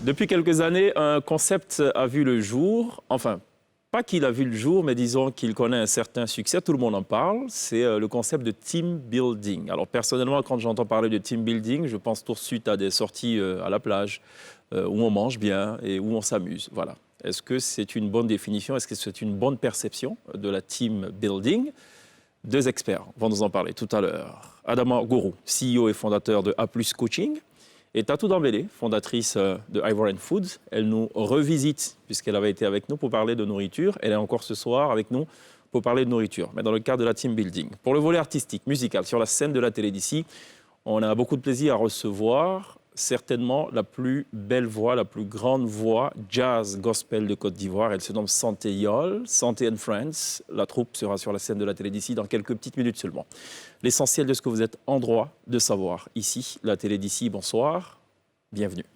Depuis quelques années, un concept a vu le jour. Enfin, pas qu'il a vu le jour, mais disons qu'il connaît un certain succès. Tout le monde en parle. C'est le concept de team building. Alors, personnellement, quand j'entends parler de team building, je pense tout de suite à des sorties à la plage, où on mange bien et où on s'amuse. Voilà. Est-ce que c'est une bonne définition? Est-ce que c'est une bonne perception de la team building? Deux experts vont nous en parler tout à l'heure. Adama Gourou, CEO et fondateur de A+ Coaching, et Tatou Dambélé, fondatrice de Ivorian Foods. Elle nous revisite, puisqu'elle avait été avec nous pour parler de nourriture. Elle est encore ce soir avec nous pour parler de nourriture, mais dans le cadre de la team building. Pour le volet artistique, musical, sur la scène de la télé d'ici, on a beaucoup de plaisir à recevoir certainement la plus belle voix, la plus grande voix jazz gospel de Côte d'Ivoire. Elle se nomme Santé Yol, Santé and Friends. La troupe sera sur la scène de la télé d'ici dans quelques petites minutes seulement. L'essentiel de ce que vous êtes en droit de savoir ici, la télé d'ici, bonsoir, bienvenue.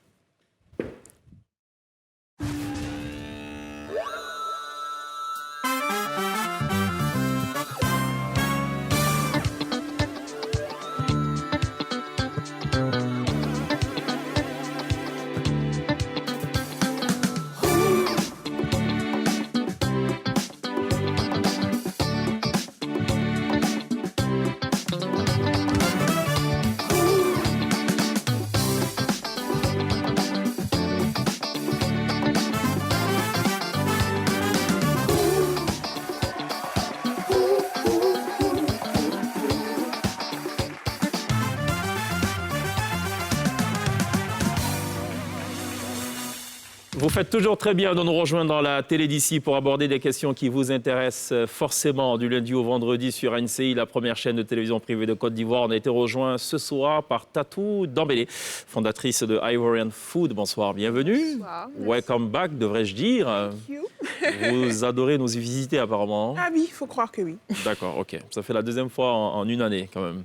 Vous faites toujours très bien de nous rejoindre dans la télé d'ici pour aborder des questions qui vous intéressent forcément du lundi au vendredi sur NCI, la première chaîne de télévision privée de Côte d'Ivoire. On a été rejoint ce soir par Tatou Dambélé, fondatrice de Ivorian Food. Bonsoir, bienvenue. Bonsoir. Welcome back, devrais-je dire. Thank you. Vous adorez nous y visiter apparemment. Ah oui, il faut croire que oui. D'accord, ok. Ça fait la deuxième fois en une année quand même.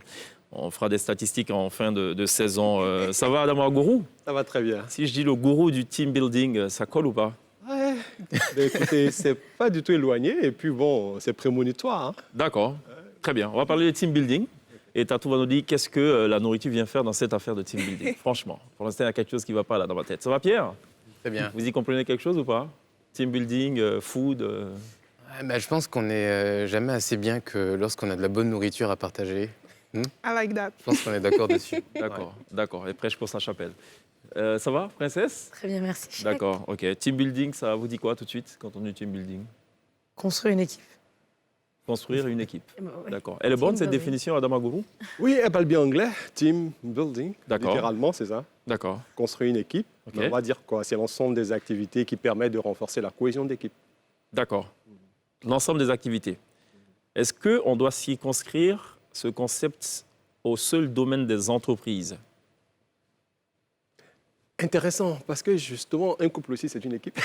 On fera des statistiques en fin de saison. Ça va, Adama Gourou? Ça va très bien. Si je dis le gourou du team building, ça colle ou pas? Ouais. Ben, écoutez, c'est pas du tout éloigné et puis bon, c'est prémonitoire. Hein. D'accord, très bien. On va parler de team building. Et Tatou va nous dire qu'est-ce que la nourriture vient faire dans cette affaire de team building. Franchement, pour l'instant, il y a quelque chose qui ne va pas là dans ma tête. Ça va, Pierre? Très bien. Vous y comprenez quelque chose ou pas? Team building, food Ouais, bah, je pense qu'on n'est jamais assez bien que lorsqu'on a de la bonne nourriture à partager. I like that. Je pense qu'on est d'accord dessus. D'accord, d'accord. Et prêche pour sa chapelle. Ça va, princesse? Très bien, merci. D'accord, ok. Team building, ça vous dit quoi tout de suite quand on dit team building? Construire une équipe. Construire une équipe. Ouais. D'accord. Elle est bonne, Team cette building. définition, Adama Gourou? Oui, elle parle bien anglais. Team building. D'accord. Littéralement, c'est ça. D'accord. Construire une équipe. Ok. Mais on va dire quoi? C'est l'ensemble des activités qui permettent de renforcer la cohésion d'équipe. D'accord. L'ensemble des activités. Est-ce qu'on doit circonscrire ce concept au seul domaine des entreprises? Intéressant, parce que justement, un couple aussi, c'est une équipe.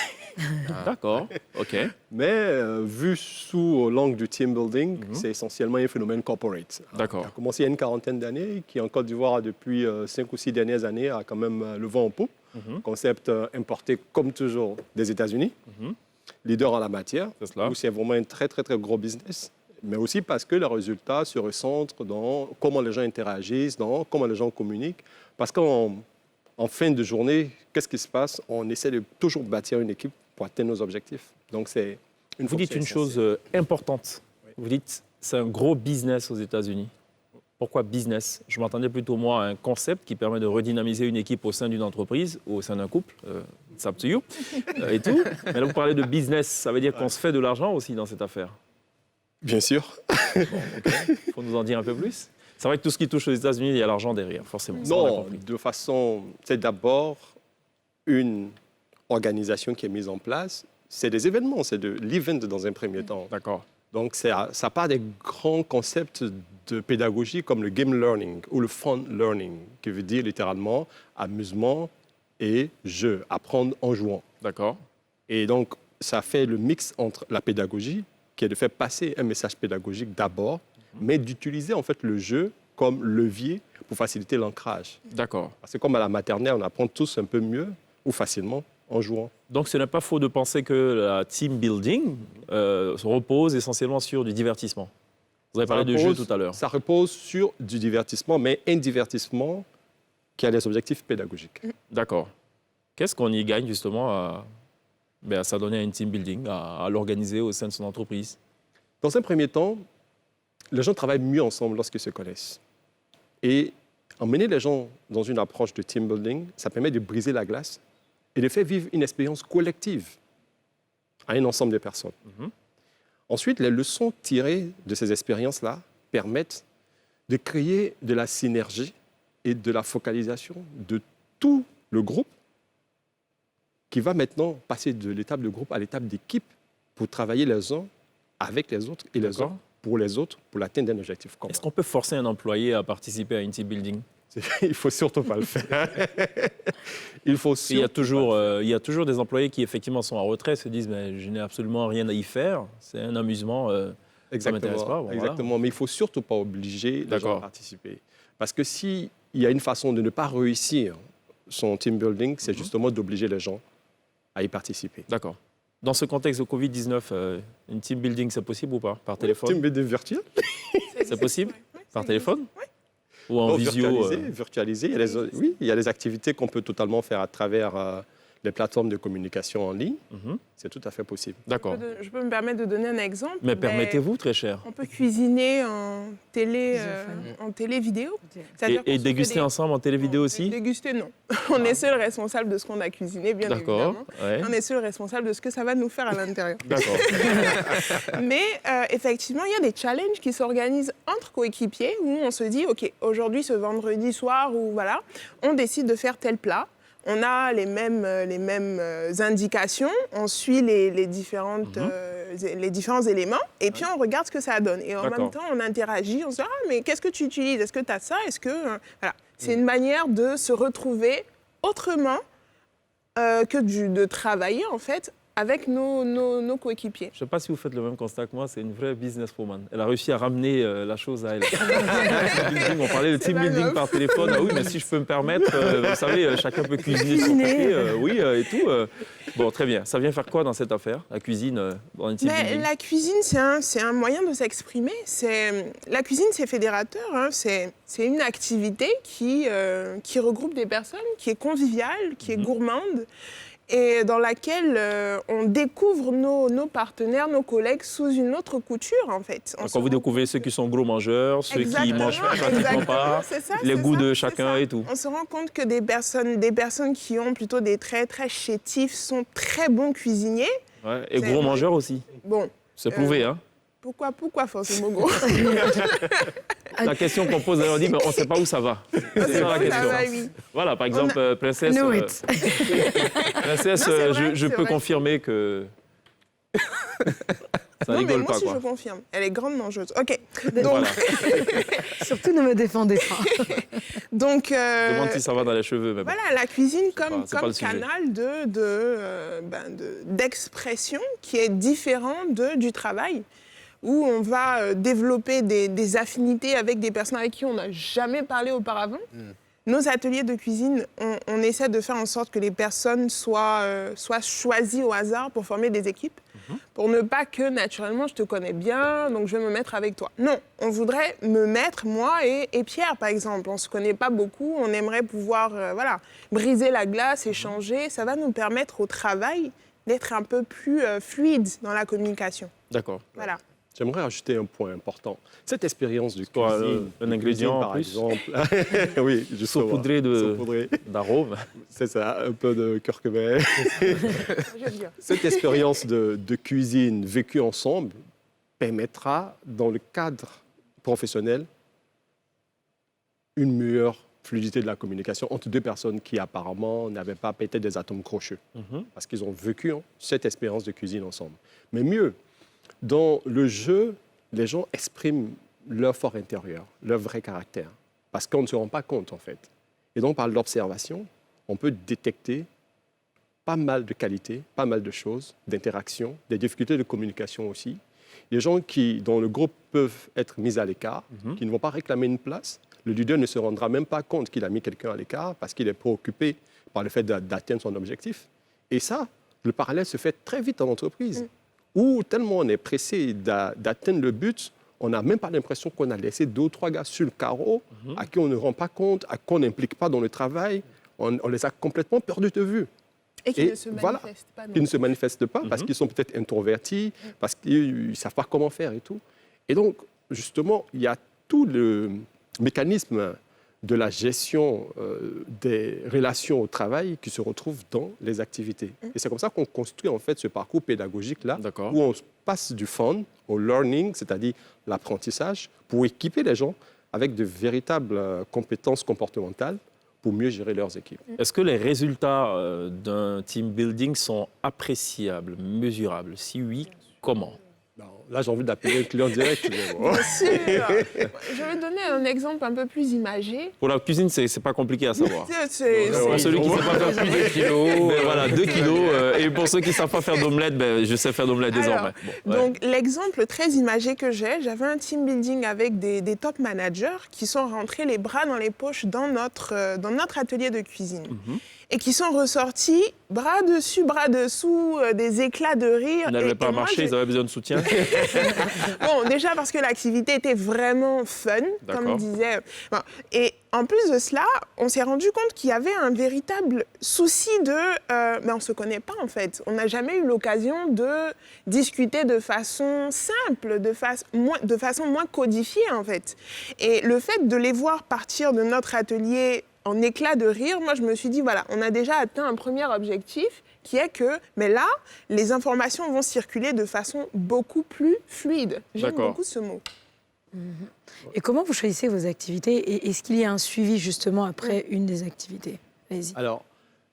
D'accord, ok. Mais vu sous l'angle du team building, c'est essentiellement un phénomène corporate. D'accord. Ça a commencé il y a une quarantaine d'années, qui en Côte d'Ivoire, depuis 5 ou 6 dernières années, a quand même le vent en poupe. Concept importé, comme toujours, des États-Unis. Leader en la matière, C'est cela. où c'est vraiment un très, très, très gros business. Mais aussi parce que les résultats se recentrent dans comment les gens interagissent, dans comment les gens communiquent. Parce qu'en fin de journée, qu'est-ce qui se passe? On essaie de toujours bâtir une équipe pour atteindre nos objectifs. Donc, c'est une Vous dites fonction une chose importante. Vous dites c'est un gros business aux États-Unis. Pourquoi business? Je m'attendais plutôt, moi, à un concept qui permet de redynamiser une équipe au sein d'une entreprise ou au sein d'un couple. It's up to you. Et tout. Mais là, vous parlez de business. Ça veut dire qu'on se fait de l'argent aussi dans cette affaire. Bien sûr. Il faut nous en dire un peu plus. C'est vrai que tout ce qui touche aux États-Unis, il y a l'argent derrière, forcément. Ça, on a Non, compris. de façon... C'est d'abord une organisation qui est mise en place. C'est des événements, c'est de l'event dans un premier temps. D'accord. Donc, ça part des grands concepts de pédagogie comme le game learning ou le fun learning, qui veut dire littéralement amusement et jeu, apprendre en jouant. D'accord. Et donc, ça fait le mix entre la pédagogie, qui est de faire passer un message pédagogique d'abord, mais d'utiliser en fait le jeu comme levier pour faciliter l'ancrage. D'accord. Parce que comme à la maternelle, on apprend tous un peu mieux ou facilement en jouant. Donc, ce n'est pas faux de penser que la team building se repose essentiellement sur du divertissement. Vous avez parlé de jeu tout à l'heure. Ça repose sur du divertissement, mais un divertissement qui a des objectifs pédagogiques. D'accord. Qu'est-ce qu'on y gagne justement à s'adonner à une team building, à l'organiser au sein de son entreprise? Dans un premier temps, les gens travaillent mieux ensemble lorsqu'ils se connaissent. Et emmener les gens dans une approche de team building, ça permet de briser la glace et de faire vivre une expérience collective à un ensemble de personnes. Ensuite, les leçons tirées de ces expériences-là permettent de créer de la synergie et de la focalisation de tout le groupe qui va maintenant passer de l'étape de groupe à l'étape d'équipe pour travailler les uns avec les autres et les uns pour les autres pour l'atteinte d'un objectif commun. Est-ce qu'on peut forcer un employé à participer à une team building? Il ne faut surtout pas le faire. Il y a toujours des employés qui, effectivement, sont en retrait, se disent mais, « je n'ai absolument rien à y faire, c'est un amusement, ça ne m'intéresse pas. » Exactement, mais il ne faut surtout pas obliger les gens à participer. Parce que s'il y a une façon de ne pas réussir son team building, c'est justement d'obliger les gens à y participer. D'accord. Dans ce contexte de Covid-19, une team building, c'est possible ou pas? Par téléphone? Team building virtuel. C'est possible? Par téléphone? Oui. Ou en visio? Virtualiser. Il y a des activités qu'on peut totalement faire à travers les plateformes de communication en ligne. C'est tout à fait possible. D'accord. Je peux me permettre de donner un exemple. Mais permettez-vous, très cher. On peut cuisiner en télé-vidéo. Et déguster ensemble en télé-vidéo aussi? Déguster, non. On est seul responsable de ce qu'on a cuisiné, bien évidemment. Ouais. On est seul responsable de ce que ça va nous faire à l'intérieur. D'accord. Mais effectivement, il y a des challenges qui s'organisent entre coéquipiers où on se dit, OK, aujourd'hui, ce vendredi soir, ou voilà, on décide de faire tel plat. On a les mêmes indications, on suit les différents éléments et puis on regarde ce que ça donne. Et en même temps, on interagit, on se dit « Ah, mais qu'est-ce que tu utilises? Est-ce que tu as ça? Est-ce que… » Voilà. C'est une manière de se retrouver autrement que de travailler, en fait, avec nos coéquipiers. Je ne sais pas si vous faites le même constat que moi, c'est une vraie businesswoman. Elle a réussi à ramener la chose à elle. On parlait de team building par téléphone. Ah oui, mais si je peux me permettre, vous savez, chacun peut cuisiner de son côté, et tout. Bon, très bien. Ça vient faire quoi dans cette affaire, la cuisine dans une team building? La cuisine, c'est un moyen de s'exprimer. La cuisine, c'est fédérateur. Hein. C'est une activité qui regroupe des personnes, qui est conviviale, qui est gourmande, et dans laquelle on découvre nos partenaires, nos collègues sous une autre couture, en fait. Quand vous découvrez ceux qui sont gros mangeurs, ceux qui mangent pratiquement pas, les goûts de chacun et tout. On se rend compte que des personnes qui ont plutôt des traits très chétifs sont très bons cuisiniers. Ouais, et gros mangeurs aussi. Bon. C'est prouvé, hein? Pourquoi forcément gros? La question qu'on pose, on dit, mais on ne sait pas où ça va. C'est ça la question. Va, oui. Voilà, par exemple, Princesse, je peux confirmer que ça rigole pas. Moi aussi, je confirme. Elle est grande mangeuse. OK. Donc... Voilà. Surtout, ne me défendez pas. Donc, je demande si ça va dans les cheveux. Mais bon. Voilà, la cuisine comme canal d'expression qui est différent du travail, où on va développer des affinités avec des personnes avec qui on n'a jamais parlé auparavant. Nos ateliers de cuisine, on essaie de faire en sorte que les personnes soient choisies au hasard pour former des équipes, pour ne pas que, naturellement, je te connais bien, donc je vais me mettre avec toi. Non, on voudrait me mettre, moi et Pierre, par exemple. On ne se connaît pas beaucoup, on aimerait pouvoir briser la glace, échanger. Ça va nous permettre au travail d'être un peu plus fluide dans la communication. D'accord. Voilà. J'aimerais ajouter un point important. Cette expérience de cuisine, un ingrédient par en plus. exemple, oui, saupoudré d'arômes. C'est ça, un peu de curcuma. Cette expérience de cuisine vécue ensemble permettra, dans le cadre professionnel, une meilleure fluidité de la communication entre deux personnes qui apparemment n'avaient pas peut-être des atomes crochus, parce qu'ils ont vécu cette expérience de cuisine ensemble. Mais mieux, dans le jeu, les gens expriment leur fort intérieur, leur vrai caractère, parce qu'on ne se rend pas compte, en fait. Et donc, par l'observation, on peut détecter pas mal de qualités, pas mal de choses, d'interactions, des difficultés de communication aussi. Les gens qui, dans le groupe, peuvent être mis à l'écart, qui ne vont pas réclamer une place. Le leader ne se rendra même pas compte qu'il a mis quelqu'un à l'écart parce qu'il est préoccupé par le fait d'atteindre son objectif. Et ça, le parallèle se fait très vite en entreprise. Où tellement on est pressé d'atteindre le but, on n'a même pas l'impression qu'on a laissé 2 ou 3 gars sur le carreau à qui on ne rend pas compte, à qui on n'implique pas dans le travail. On les a complètement perdus de vue. Et qui ne se voilà, manifestent pas. qui ne se manifestent pas parce qu'ils sont peut-être introvertis, parce qu'ils ne savent pas comment faire et tout. Et donc, justement, il y a tout le mécanisme de la gestion des relations au travail qui se retrouve dans les activités. Et c'est comme ça qu'on construit en fait ce parcours pédagogique-là, D'accord. où on passe du fun au learning, c'est-à-dire l'apprentissage, pour équiper les gens avec de véritables compétences comportementales pour mieux gérer leurs équipes. Est-ce que les résultats d'un team building sont appréciables, mesurables? Si oui, comment? Là, j'ai envie d'appeler le client direct. Mais bon. Bien sûr. Je vais donner un exemple un peu plus imagé. Pour la cuisine, c'est pas compliqué à savoir. C'est- Pour celui qui ne sait pas faire plus de kilos, voilà, 2 kilos. Et pour ceux qui ne savent pas faire d'omelette, je sais faire d'omelette désormais. Bon, ouais. Donc, l'exemple très imagé que j'avais un team building avec des top managers qui sont rentrés les bras dans les poches dans notre atelier de cuisine. Et qui sont ressortis bras dessus, bras dessous, des éclats de rire. Ils n'avaient Et pas moi, marché, ils avaient besoin de soutien. Bon, déjà parce que l'activité était vraiment fun, comme D'accord. disait. Bon, et en plus de cela, on s'est rendu compte qu'il y avait un véritable souci de... mais on ne se connaît pas, en fait. On n'a jamais eu l'occasion de discuter de façon simple, de façon moins codifiée, en fait. Et le fait de les voir partir de notre atelier en éclat de rire, moi, je me suis dit, voilà, on a déjà atteint un premier objectif, qui est que, mais là, les informations vont circuler de façon beaucoup plus fluide. J'aime D'accord. beaucoup ce mot. Et comment vous choisissez vos activités et est-ce qu'il y a un suivi justement après une des activités? Allez-y. Alors,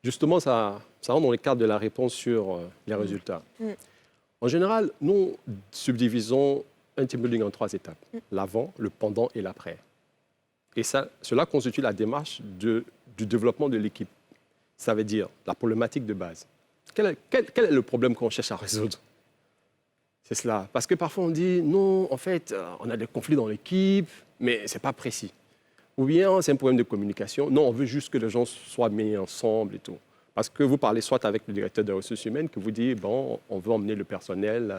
justement, ça rentre dans le cadre de la réponse sur les résultats. En général, nous subdivisons un team building en 3 étapes. L'avant, le pendant et l'après. Et cela constitue la démarche du développement de l'équipe. Ça veut dire la problématique de base. Quel est le problème qu'on cherche à résoudre? C'est cela. Parce que parfois on dit, non, en fait, on a des conflits dans l'équipe, mais ce n'est pas précis. Ou bien c'est un problème de communication. Non, on veut juste que les gens soient mis ensemble et tout. Parce que vous parlez soit avec le directeur des ressources humaines qui vous dit, bon, on veut emmener le personnel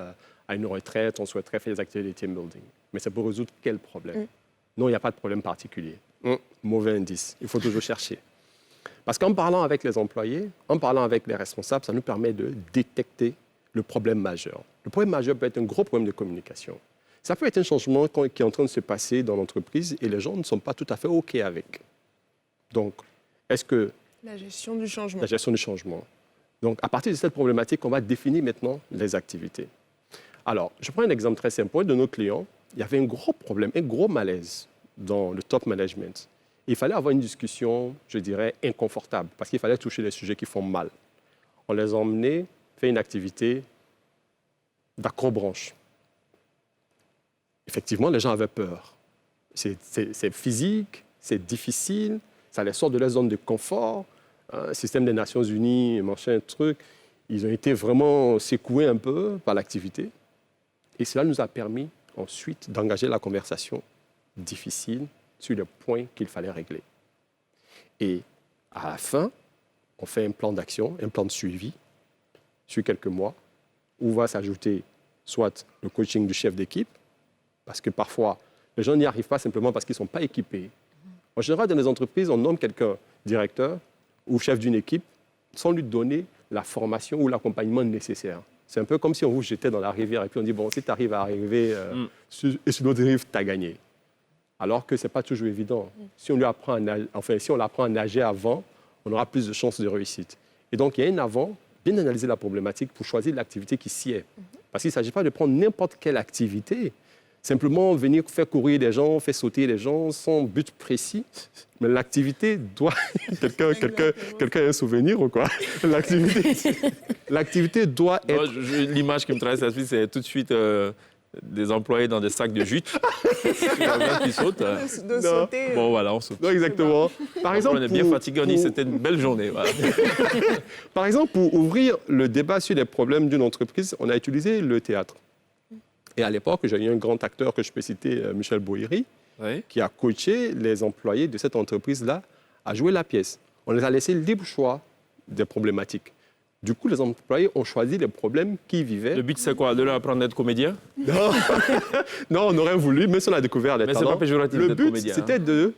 à une retraite, on souhaiterait faire des activités de team building. Mais c'est pour résoudre quel problème? Non, il n'y a pas de problème particulier. Mauvais indice. Il faut toujours chercher. Parce qu'en parlant avec les employés, en parlant avec les responsables, ça nous permet de détecter le problème majeur. Le problème majeur peut être un gros problème de communication. Ça peut être un changement qui est en train de se passer dans l'entreprise et les gens ne sont pas tout à fait OK avec. Donc, est-ce que... La gestion du changement. La gestion du changement. Donc, à partir de cette problématique, on va définir maintenant les activités. Alors, je prends un exemple très simple. Pour un de nos clients, il y avait un gros problème, un gros malaise dans le top management. Il fallait avoir une discussion, je dirais, inconfortable, parce qu'il fallait toucher les sujets qui font mal. On les a emmenés faire une activité d'accrobranche. Effectivement, les gens avaient peur. C'est physique, c'est difficile, ça les sort de leur zone de confort. Système des Nations Unies, machin, truc. Ils ont été vraiment secoués un peu par l'activité. Et cela nous a permis ensuite d'engager la conversation difficile sur les points qu'il fallait régler. Et à la fin, on fait un plan d'action, un plan de suivi sur quelques mois, où va s'ajouter soit le coaching du chef d'équipe, parce que parfois, les gens n'y arrivent pas simplement parce qu'ils ne sont pas équipés. En général, dans les entreprises, on nomme quelqu'un directeur ou chef d'une équipe sans lui donner la formation ou l'accompagnement nécessaire. C'est un peu comme si on vous jetait dans la rivière et puis on dit, bon, si tu arrives à arriver sur l'autre rive, tu as gagné. Alors que ce n'est pas toujours évident. Si on lui apprend à nager, si on l'apprend à nager avant, on aura plus de chances de réussite. Et donc, il y a un avant, bien analyser la problématique pour choisir l'activité qui s'y est. Parce qu'il ne s'agit pas de prendre n'importe quelle activité, simplement venir faire courir des gens, faire sauter les gens sans but précis. Mais l'activité doit... Quelqu'un a un souvenir ou quoi? L'activité doit être... L'image qui me traverse l'esprit, c'est tout de suite des employés dans des sacs de jute. Qui sautent. De sauter. Bon, voilà, on saute. Non, exactement. Par exemple, on est bien fatigué, on dit c'était une belle journée. Voilà. Par exemple, pour ouvrir le débat sur les problèmes d'une entreprise, on a utilisé le théâtre. Et à l'époque, j'ai eu un grand acteur que je peux citer, Michel Boïry, qui a coaché les employés de cette entreprise-là à jouer la pièce. On les a laissé libre choix des problématiques. Du coup, les employés ont choisi les problèmes qu'ils vivaient. Le but, c'est quoi? De leur apprendre à être comédien? Non. Non, on aurait voulu, mais si on a découvert les mais talents. c'est pas péjoratif Le d'être but, comédien. c'était de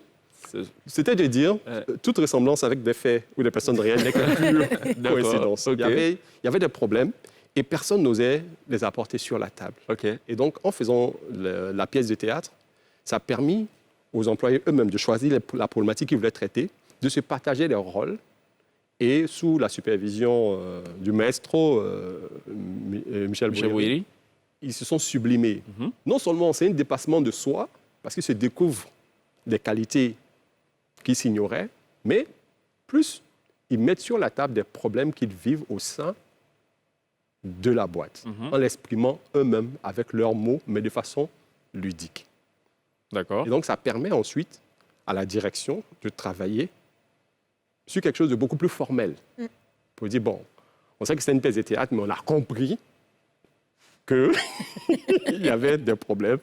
C'était de dire, toute ressemblance avec des faits ou des personnes réelles n'est que pure coïncidence. Ok. Il y avait des problèmes et personne n'osait les apporter sur la table. OK. Et donc, en faisant la pièce de théâtre, ça a permis aux employés eux-mêmes de choisir la problématique qu'ils voulaient traiter, de se partager leurs rôles et sous la supervision du maestro Michel Bouilly, Bouilly. ils se sont sublimés. Non seulement c'est un dépassement de soi, parce qu'ils se découvrent des qualités qu'ils s'ignoraient, mais plus ils mettent sur la table des problèmes qu'ils vivent au sein de la boîte, en l'exprimant eux-mêmes avec leurs mots, mais de façon ludique. D'accord. Et donc, ça permet ensuite à la direction de travailler sur quelque chose de beaucoup plus formel. Pour dire, bon, on sait que c'est une pièce de théâtre, mais on a compris qu'il y avait des problèmes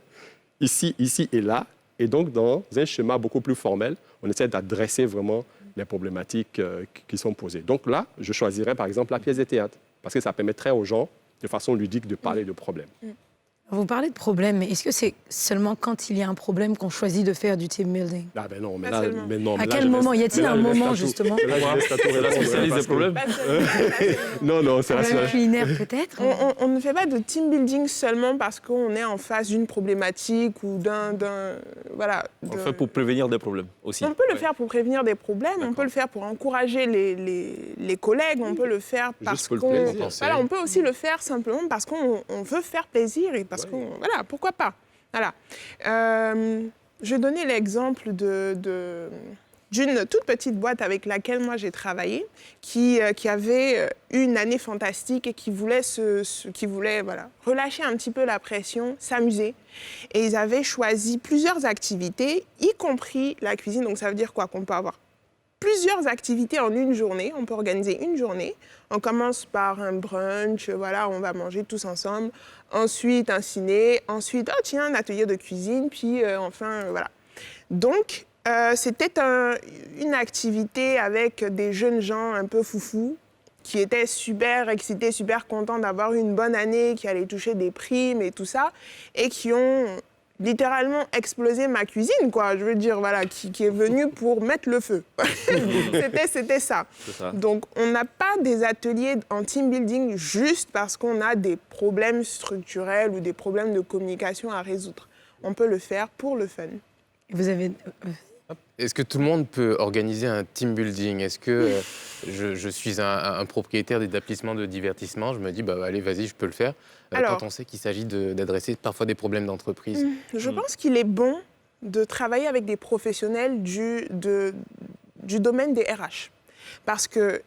ici et là. Et donc, dans un schéma beaucoup plus formel, on essaie d'adresser vraiment les problématiques qui sont posées. Donc là, je choisirais par exemple la pièce de théâtre, parce que ça permettrait aux gens, de façon ludique, de parler de problèmes. Vous parlez de problème, mais est-ce que c'est seulement quand il y a un problème qu'on choisit de faire du team building? Ah ben non, mais Pas là... seulement. Mais non, À mais là, quel je moment? laisse- Y a-t-il mais là, un je laisse moment, Tatou. justement? Là, je laisse Tatou C'est la répondre, spécialiste parce des que- problèmes. Pas seulement. Non, c'est la Problème seule. culinaire, peut-être? On ne fait pas de team building seulement parce qu'on est en face d'une problématique ou voilà. On le fait pour prévenir des problèmes aussi. On peut le faire pour prévenir des problèmes, on peut le faire pour encourager les collègues, on peut le faire parce pour le qu'on... plaisir. Voilà, on peut aussi le faire simplement parce qu'on veut faire plaisir et parce qu'on... Voilà, pourquoi pas. Voilà. Je vais donner l'exemple d'une toute petite boîte avec laquelle moi j'ai travaillé, qui avait une année fantastique et qui voulait, voilà, relâcher un petit peu la pression, s'amuser. Et ils avaient choisi plusieurs activités, y compris la cuisine. Donc ça veut dire quoi? Qu'on peut avoir plusieurs activités en une journée. On peut organiser une journée. On commence par un brunch, voilà, on va manger tous ensemble. Ensuite, un ciné. Ensuite, oh tiens, un atelier de cuisine. Puis enfin, voilà. Donc, c'était une activité avec des jeunes gens un peu foufous qui étaient super excités, super contents d'avoir une bonne année, qui allaient toucher des primes et tout ça, et qui ont littéralement explosé ma cuisine, quoi. Je veux dire, voilà, qui est venu pour mettre le feu. C'était ça. C'est ça. Donc, on n'a pas des ateliers en team building juste parce qu'on a des problèmes structurels ou des problèmes de communication à résoudre. On peut le faire pour le fun. Vous avez... Est-ce que tout le monde peut organiser un team building? Est-ce que je suis un propriétaire d'établissement de divertissement, je me dis, bah, allez, vas-y, je peux le faire, Alors, quand on sait qu'il s'agit d'adresser parfois des problèmes d'entreprise? Je pense qu'il est bon de travailler avec des professionnels du domaine des RH. Parce que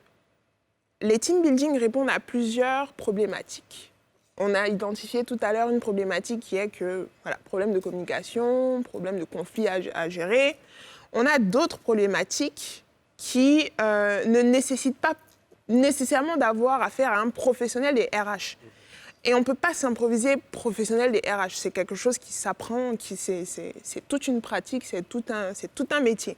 les team building répondent à plusieurs problématiques. On a identifié tout à l'heure une problématique qui est que, voilà, problème de communication, problème de conflit à gérer. On a d'autres problématiques qui ne nécessitent pas nécessairement d'avoir affaire à un professionnel des RH. Et on ne peut pas s'improviser professionnel des RH. C'est quelque chose qui s'apprend, c'est toute une pratique, c'est tout un métier.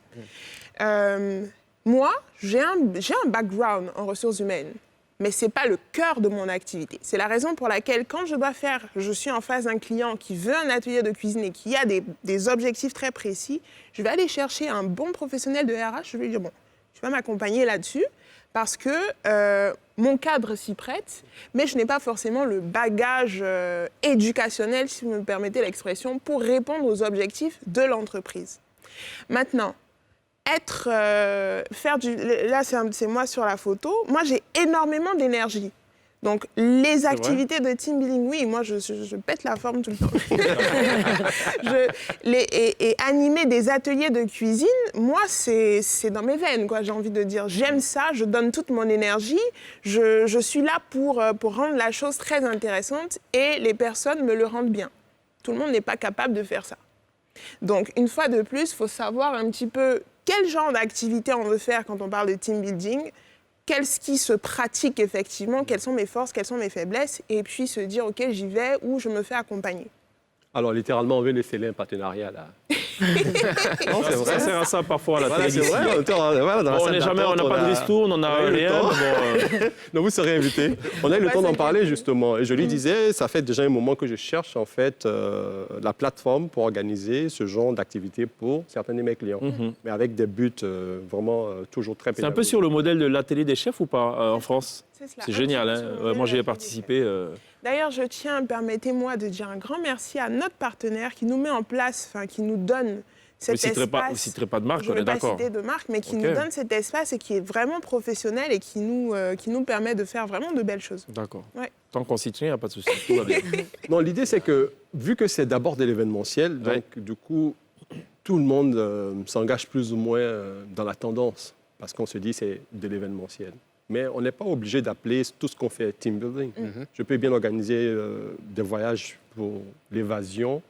Moi, j'ai un background en ressources humaines, mais ce n'est pas le cœur de mon activité. C'est la raison pour laquelle, quand je suis en face d'un client qui veut un atelier de cuisine et qui a des objectifs très précis, je vais aller chercher un bon professionnel de RH, je vais lui dire, bon, tu vas m'accompagner là-dessus, parce que mon cadre s'y prête, mais je n'ai pas forcément le bagage éducationnel, si vous me permettez l'expression, pour répondre aux objectifs de l'entreprise. Maintenant, là c'est moi sur la photo, moi j'ai énormément d'énergie. Donc les activités de team building, oui, moi je pète la forme tout le temps. Et animer des ateliers de cuisine, moi c'est dans mes veines, quoi, j'ai envie de dire. J'aime ça, je donne toute mon énergie, je suis là pour rendre la chose très intéressante et les personnes me le rendent bien. Tout le monde n'est pas capable de faire ça. Donc une fois de plus, il faut savoir un petit peu quel genre d'activité on veut faire quand on parle de team building, qu'est-ce qui se pratique effectivement, quelles sont mes forces, quelles sont mes faiblesses, et puis se dire, OK, j'y vais ou je me fais accompagner. Alors, littéralement, on veut les sceller un partenariat, là. Non, c'est vrai. Ça sert à ça parfois à la Voilà, télé. c'est vrai. Voilà, dans la On salle n'est jamais, d'attente, on n'a pas de ristourne, on n'a a eu le rien. temps. mais bon, Donc vous serez invité. On a eu le Ouais, temps d'en c'est parler clair. justement. Et je lui disais, ça fait déjà un moment que je cherche en fait la plateforme pour organiser ce genre d'activité pour certains de mes clients, mais avec des buts vraiment toujours très c'est un peu pédagogiques. sur le modèle de l'atelier des chefs ou pas en France? C'est cela. C'est Un génial. petit Hein? peu sur le Ouais, modèle moi, j'y ai de la participé. D'ailleurs, je tiens, permettez-moi de dire un grand merci à notre partenaire qui nous met en place, enfin qui nous donne cet Vous ne espace. citerez pas de marque, Je on ne est vais pas d'accord. citer de marque, mais qui Ok. nous donne cet espace et qui est vraiment professionnel et qui nous permet de faire vraiment de belles choses. D'accord. Ouais. Tant qu'on s'y tient, il n'y a pas de souci. Tout va bien. Non, l'idée c'est que vu que c'est d'abord de l'événementiel, Ouais. donc du coup tout le monde s'engage plus ou moins dans la tendance parce qu'on se dit c'est de l'événementiel. Mais on n'est pas obligé d'appeler tout ce qu'on fait team building. Je peux bien organiser des voyages pour l'évasion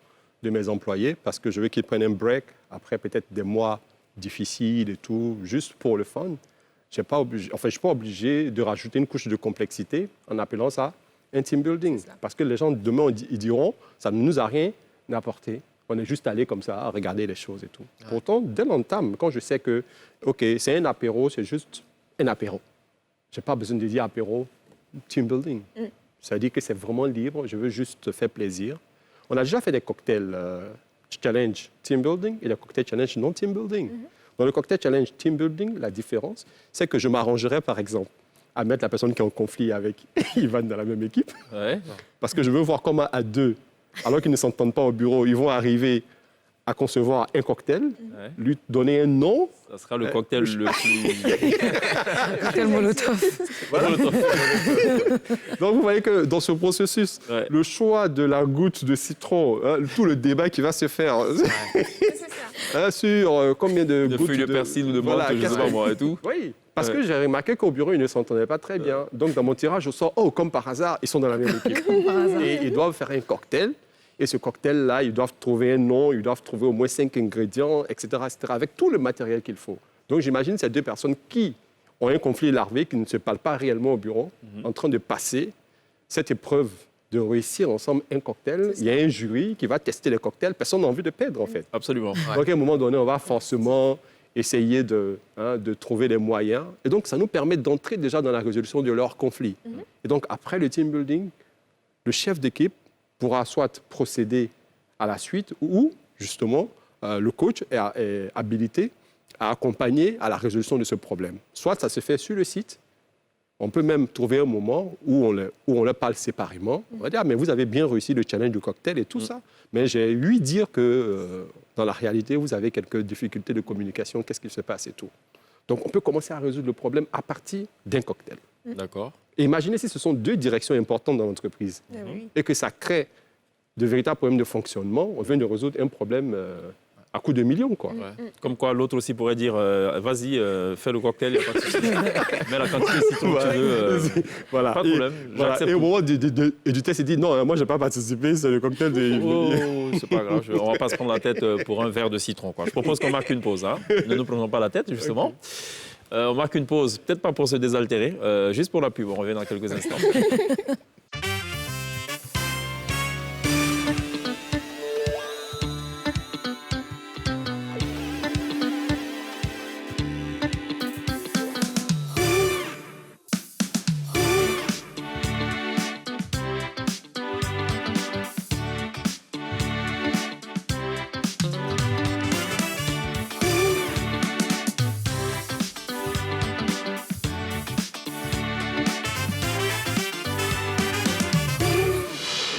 de mes employés parce que je veux qu'ils prennent un break après peut-être des mois difficiles et tout, juste pour le fun. Je ne suis pas obligé de rajouter une couche de complexité en appelant ça un team building. C'est ça. Parce que les gens, demain, ils diront, ça ne nous a rien apporté. On est juste allé comme ça, à regarder les choses et tout. Pourtant, dès l'entame, quand je sais que, OK, c'est un apéro, c'est juste un apéro. Je n'ai pas besoin de dire apéro, team building. Ça veut dire que c'est vraiment libre, je veux juste faire plaisir. On a déjà fait des cocktails challenge team building et des cocktails challenge non team building. Dans le cocktail challenge team building, la différence, c'est que je m'arrangerais, par exemple, à mettre la personne qui est en conflit avec Ivan dans la même équipe, Ouais. parce que je veux voir comment à deux, alors qu'ils ne s'entendent pas au bureau, ils vont arriver à concevoir un cocktail, lui donner un nom. Ça sera le cocktail le plus. Cocktail Molotov. Donc vous voyez que dans ce processus, Ouais. le choix de la goutte de citron, hein, tout le débat qui va se faire C'est ça. hein, sur combien de De gouttes feuilles de persil ou de menthe, je ne sais pas moi et tout. Oui, parce Ouais. que j'ai remarqué qu'au bureau, ils ne s'entendaient pas très bien. Donc dans mon tirage, je sors, oh, comme par hasard, ils sont dans la même équipe. Par hasard. Et ils doivent faire un cocktail. Et ce cocktail-là, ils doivent trouver un nom, ils doivent trouver au moins 5 ingrédients, etc., avec tout le matériel qu'il faut. Donc j'imagine ces deux personnes qui ont un conflit larvé, qui ne se parlent pas réellement au bureau, en train de passer cette épreuve de réussir ensemble un cocktail. Il y a un jury qui va tester les cocktails. Personne n'a envie de perdre, en fait. Absolument. Donc à un moment donné, on va forcément essayer de trouver les moyens. Et donc ça nous permet d'entrer déjà dans la résolution de leur conflit. Et donc après le team building, le chef d'équipe pourra soit procéder à la suite ou justement le coach est habilité à accompagner à la résolution de ce problème. Soit ça se fait sur le site, on peut même trouver un moment où on leur parle séparément. On va dire, ah, mais vous avez bien réussi le challenge du cocktail et tout ça. Mais j'ai lui dire que dans la réalité, vous avez quelques difficultés de communication, qu'est-ce qui se passe et tout. Donc on peut commencer à résoudre le problème à partir d'un cocktail. D'accord. Et imaginez si ce sont deux directions importantes dans l'entreprise Oui. et que ça crée de véritables problèmes de fonctionnement. On vient de résoudre un problème à coût de millions, quoi. Ouais. Comme quoi, l'autre aussi pourrait dire vas-y, fais le cocktail, il n'y a pas de souci. Mets la quantité de citron que tu veux. Voilà. Pas de problème. Voilà. j'accepte Et au tout. moment du test, il dit non, moi, je n'ai pas participé, c'est le cocktail de. Oh, c'est pas grave, on va pas se prendre la tête pour un verre de citron. Quoi. Je propose qu'on marque une pause. Hein. Ne nous prenons pas la tête, justement. On marque une pause, peut-être pas pour se désaltérer, juste pour la pub. On revient dans quelques instants.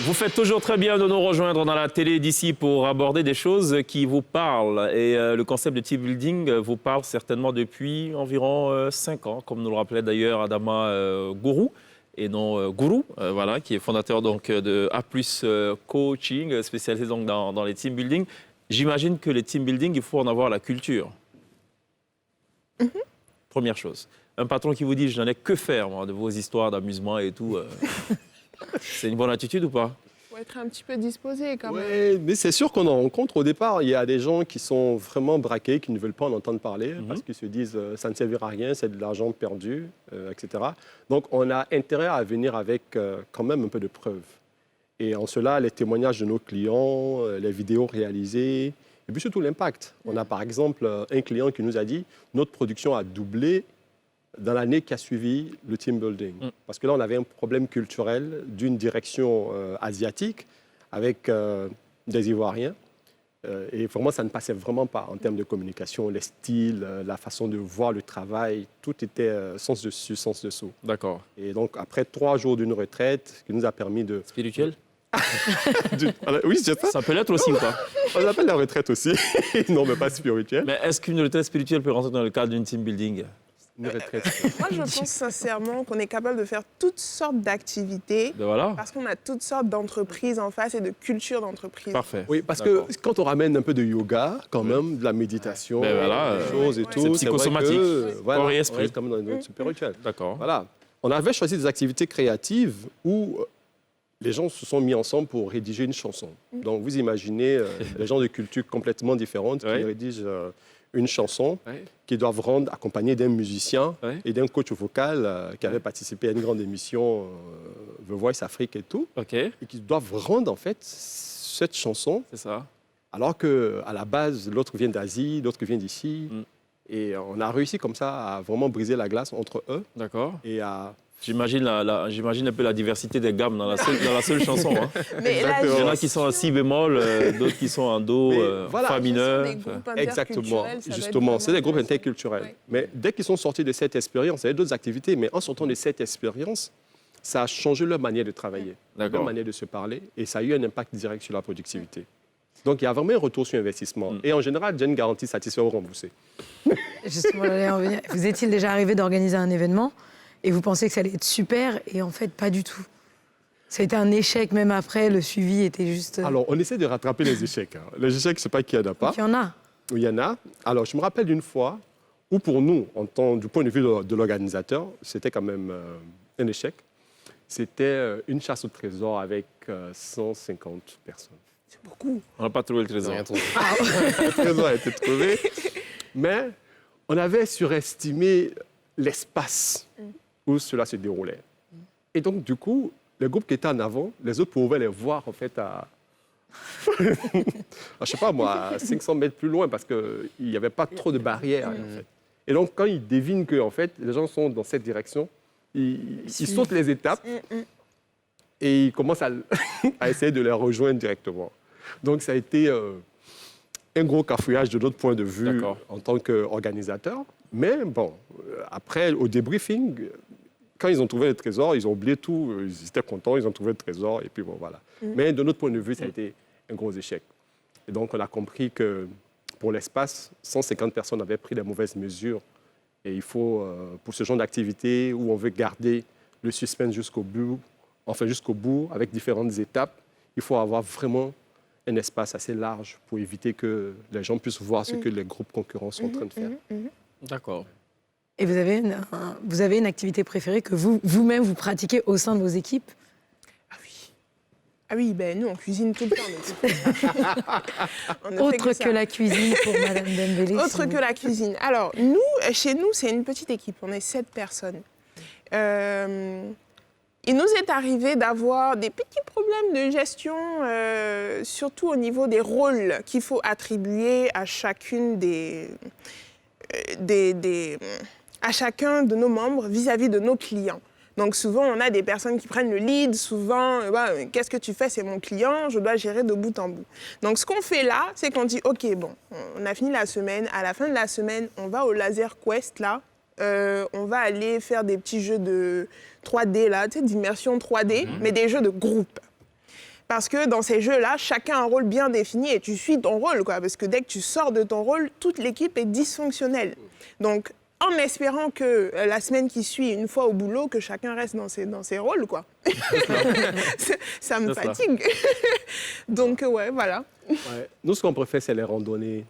Vous faites toujours très bien de nous rejoindre dans la télé d'ici pour aborder des choses qui vous parlent. Et le concept de team building vous parle certainement depuis environ 5 ans, comme nous le rappelait d'ailleurs Adama Gourou, et non Gourou, voilà, qui est fondateur donc, de A+, Coaching, spécialisé donc, dans les team building. J'imagine que les team building, il faut en avoir la culture. Première chose. Un patron qui vous dit « je n'en ai que faire moi, de vos histoires d'amusement et tout », c'est une bonne attitude ou pas? Il faut être un petit peu disposé quand même. Oui, mais c'est sûr qu'on en rencontre au départ. Il y a des gens qui sont vraiment braqués, qui ne veulent pas en entendre parler parce qu'ils se disent ça ne servira à rien, c'est de l'argent perdu, etc. Donc on a intérêt à venir avec quand même un peu de preuves. Et en cela, les témoignages de nos clients, les vidéos réalisées Et puis surtout l'impact. On a par exemple un client qui nous a dit notre production a doublé dans l'année qui a suivi le team building. Parce que là, on avait un problème culturel d'une direction asiatique avec des Ivoiriens. Et vraiment, ça ne passait vraiment pas en termes de communication, les styles, la façon de voir le travail, tout était sens dessus, sens dessous. D'accord. Et donc, après 3 jours d'une retraite, qui nous a permis de... Spirituel? Oui, c'est ça. Ça peut l'être aussi ou pas? On l'appelle la retraite aussi. Non, mais pas spirituelle. Mais est-ce qu'une retraite spirituelle peut rentrer dans le cadre d'une team building? Une retraite. Moi, je pense sincèrement qu'on est capable de faire toutes sortes d'activités Ben voilà. parce qu'on a toutes sortes d'entreprises en face et de cultures d'entreprise. Parfait. Oui, parce D'accord. que quand on ramène un peu de yoga, quand même, de la méditation, Ben voilà, des choses et ouais. tout, C'est vrai psychosomatique. que, voilà, Corps et on esprit. reste quand même dans une autre spirituelle. D'accord. Voilà. On avait choisi des activités créatives où les gens se sont mis ensemble pour rédiger une chanson. Donc, vous imaginez des gens de cultures complètement différentes Ouais. qui rédigent une chanson Ouais. qu'ils doivent rendre accompagnée d'un musicien Ouais. et d'un coach vocal qui avait participé à une grande émission The Voice Afrique et tout, OK, et qui doivent rendre en fait cette chanson c'est ça. alors qu'à la base, l'autre vient d'Asie, l'autre vient d'ici. Mm. Et on a réussi comme ça à vraiment briser la glace entre eux D'accord. et à... J'imagine un peu la diversité des gammes dans la seule chanson. Hein. Mais la Exactement. Il y en a qui sont en si bémol, d'autres qui sont en do, Mais voilà. fa mineur. Des groupes Exactement, interculturels, ça doit être justement. C'est des groupes vraiment interculturels. Ouais. Mais dès qu'ils sont sortis de cette expérience, il y avait d'autres activités, mais en sortant de cette expérience, ça a changé leur manière de travailler, leur D'accord. manière de se parler, et ça a eu un impact direct sur la productivité. Donc, il y a vraiment un retour sur investissement. Et en général, il y a une garantie satisfait ou remboursé. Justement, j'allais en venir. Vous est-il déjà arrivé d'organiser un événement et vous pensez que ça allait être super et en fait, pas du tout? Ça a été un échec, même après, le suivi était juste... Alors, on essaie de rattraper les échecs. hein. Les échecs, c'est pas qu'il n'y en a pas. Il y en a. Il y en a. Alors, je me rappelle d'une fois où, pour nous, du point de vue de l'organisateur, c'était quand même un échec. C'était une chasse au trésor avec 150 personnes. C'est beaucoup. On n'a pas trouvé le Ils ont trésor. rien trouvé. Le trésor a été trouvé. Mais on avait surestimé l'espace où cela se déroulait. Et donc, du coup, les groupes qui étaient en avant, les autres pouvaient les voir, en fait, à... je sais pas moi, à 500 mètres plus loin, parce qu'il n'y avait pas trop de barrières, en fait. Et donc, quand ils devinent que, en fait, les gens sont dans cette direction, ils sautent les étapes et ils commencent à essayer de les rejoindre directement. Donc, ça a été un gros cafouillage de notre point de vue D'accord. en tant qu'organisateur. Mais bon, après, au débriefing, quand ils ont trouvé le trésor, ils ont oublié tout, ils étaient contents, ils ont trouvé le trésor, et puis bon, voilà. Mais de notre point de vue, ça a été un gros échec. Et donc, on a compris que pour l'espace, 150 personnes avaient pris les mauvaises mesures. Et il faut, pour ce genre d'activité où on veut garder le suspense jusqu'au bout, avec différentes étapes, il faut avoir vraiment un espace assez large pour éviter que les gens puissent voir ce que les groupes concurrents sont en train de faire. D'accord. Et vous avez une activité préférée que vous-même vous pratiquez au sein de vos équipes? Ah oui. Ah oui, ben nous, on cuisine tout le temps. de toute façon. On ne fait Autre ça. que la cuisine pour Madame Dembélé. Autre si que vous- la cuisine. Alors, nous, chez nous, c'est une petite équipe. On est 7 personnes. Il nous est arrivé d'avoir des petits problèmes de gestion, surtout au niveau des rôles qu'il faut attribuer à chacune à chacun de nos membres vis-à-vis de nos clients. Donc souvent, on a des personnes qui prennent le lead, souvent, qu'est-ce que tu fais, c'est mon client, je dois gérer de bout en bout. Donc ce qu'on fait là, c'est qu'on dit, OK, bon, on a fini la semaine, à la fin de la semaine, on va au Laser Quest, là, on va aller faire des petits jeux de 3D, là, tu sais, d'immersion 3D, mais des jeux de groupe. Parce que dans ces jeux-là, chacun a un rôle bien défini et tu suis ton rôle, quoi. Parce que dès que tu sors de ton rôle, toute l'équipe est dysfonctionnelle. Donc, en espérant que la semaine qui suit, une fois au boulot, que chacun reste dans ses rôles, quoi. Ça me C'est ça. fatigue. Donc, ouais, voilà. Ouais. Nous, ce qu'on préfère, c'est les randonnées.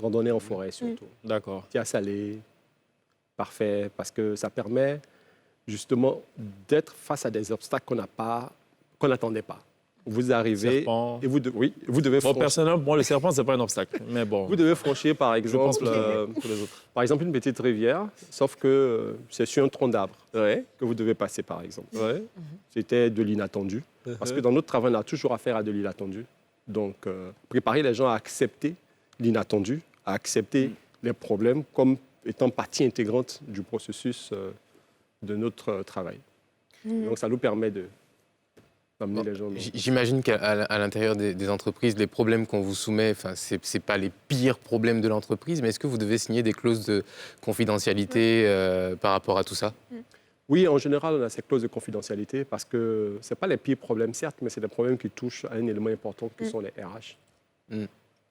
Randonnées en forêt, surtout. D'accord. Thia salé, parfait, parce que ça permet justement d'être face à des obstacles qu'on n'attendait pas. Vous arrivez Serpent. et vous devez Bon, franchir. personnellement, pour moi, le serpent, c'est pas un obstacle. Mais bon, Vous devez franchir, par je pense exemple, pour les autres. par exemple, une petite rivière, sauf que c'est sur un tronc d'arbre Ouais. que vous devez passer, par exemple. Ouais. C'était de l'inattendu. Parce que dans notre travail, on a toujours affaire à de l'inattendu. Donc, préparer les gens à accepter l'inattendu, à accepter les problèmes comme étant partie intégrante du processus de notre travail. Donc, ça nous permet d'amener les gens. J'imagine qu'à l'intérieur des entreprises, les problèmes qu'on vous soumet, c'est pas les pires problèmes de l'entreprise, mais est-ce que vous devez signer des clauses de confidentialité par rapport à tout ça? Oui, en général, on a ces clauses de confidentialité parce que ce n'est pas les pires problèmes, certes, mais c'est des problèmes qui touchent à un élément important qui sont les RH.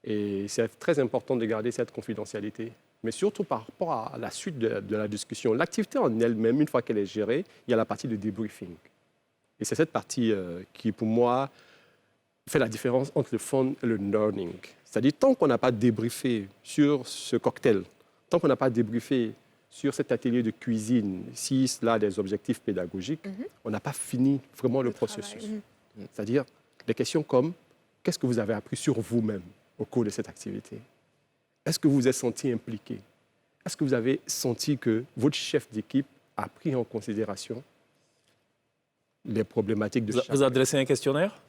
Et c'est très important de garder cette confidentialité. Mais surtout par rapport à la suite de la discussion. L'activité en elle-même, une fois qu'elle est gérée, il y a la partie de débriefing. Et c'est cette partie qui, pour moi, fait la différence entre le fun et le learning. C'est-à-dire, tant qu'on n'a pas débriefé sur ce cocktail, tant qu'on n'a pas débriefé sur cet atelier de cuisine, si cela a des objectifs pédagogiques, on n'a pas fini vraiment le processus. C'est-à-dire des questions comme qu'est-ce que vous avez appris sur vous-même au cours de cette activité? Est-ce que vous vous êtes senti impliqué? Est-ce que vous avez senti que votre chef d'équipe a pris en considération les problématiques de chacun? Vous adressez un questionnaire?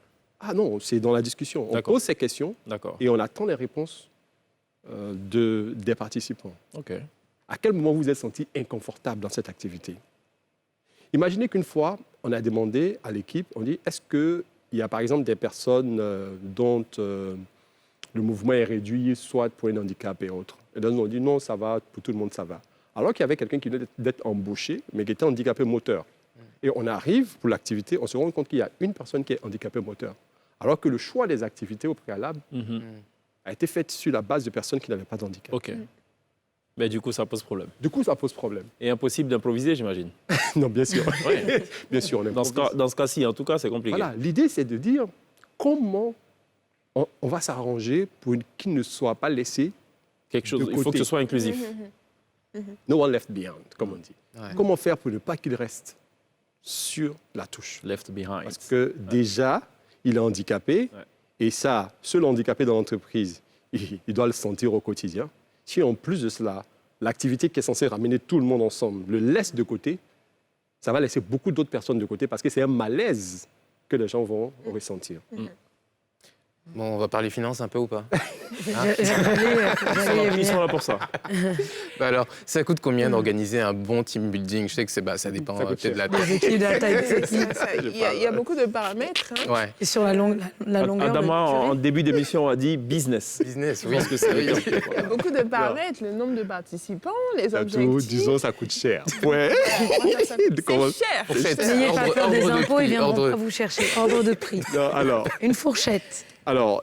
Ah non, c'est dans la discussion. On pose ces questions et on attend les réponses des participants. À quel moment vous vous êtes senti inconfortable dans cette activité? Imaginez qu'une fois, on a demandé à l'équipe, on dit, est-ce qu'il y a par exemple des personnes dont le mouvement est réduit, soit pour un handicap et autres? Et donc on dit, non, ça va, pour tout le monde, ça va. Alors qu'il y avait quelqu'un qui venait d'être embauché, mais qui était handicapé moteur. Et on arrive pour l'activité, on se rend compte qu'il y a une personne qui est handicapée moteur. Alors que le choix des activités au préalable a été fait sur la base de personnes qui n'avaient pas de handicap. Mais du coup, ça pose problème. Du coup, ça pose problème. Et impossible d'improviser, j'imagine. Non, bien sûr. Bien sûr, on improvise. Dans ce cas-ci, en tout cas, c'est compliqué. Voilà, l'idée, c'est de dire comment on va s'arranger pour qu'il ne soit pas laissé quelque chose. de côté. Il faut que ce soit inclusif. No one left behind, comme on dit. Comment faire pour ne pas qu'il reste sur la touche? Left behind. Parce que déjà, il est handicapé. Et ça, seul handicapé dans l'entreprise, il doit le sentir au quotidien. Si en plus de cela, l'activité qui est censée ramener tout le monde ensemble le laisse de côté, ça va laisser beaucoup d'autres personnes de côté parce que c'est un malaise que les gens vont ressentir. Bon, on va parler finances un peu ou pas? Ils sont là pour ça. Alors, ça coûte combien d'organiser un bon team building? Je sais que ça dépend peut-être de la taille. Les équipes, de la taille des équipes. Il y a beaucoup de paramètres. Et sur la longueur Adama, de en début d'émission, a dit business. Business, oui. Parce que c'est Il y a beaucoup de paramètres, le nombre de participants, les objectifs. Disons, ça coûte cher. Ouais. C'est cher. N'ayez pas peur des impôts, ils viendront ordre- pas vous chercher. Ordre de prix. Non, alors, Une fourchette.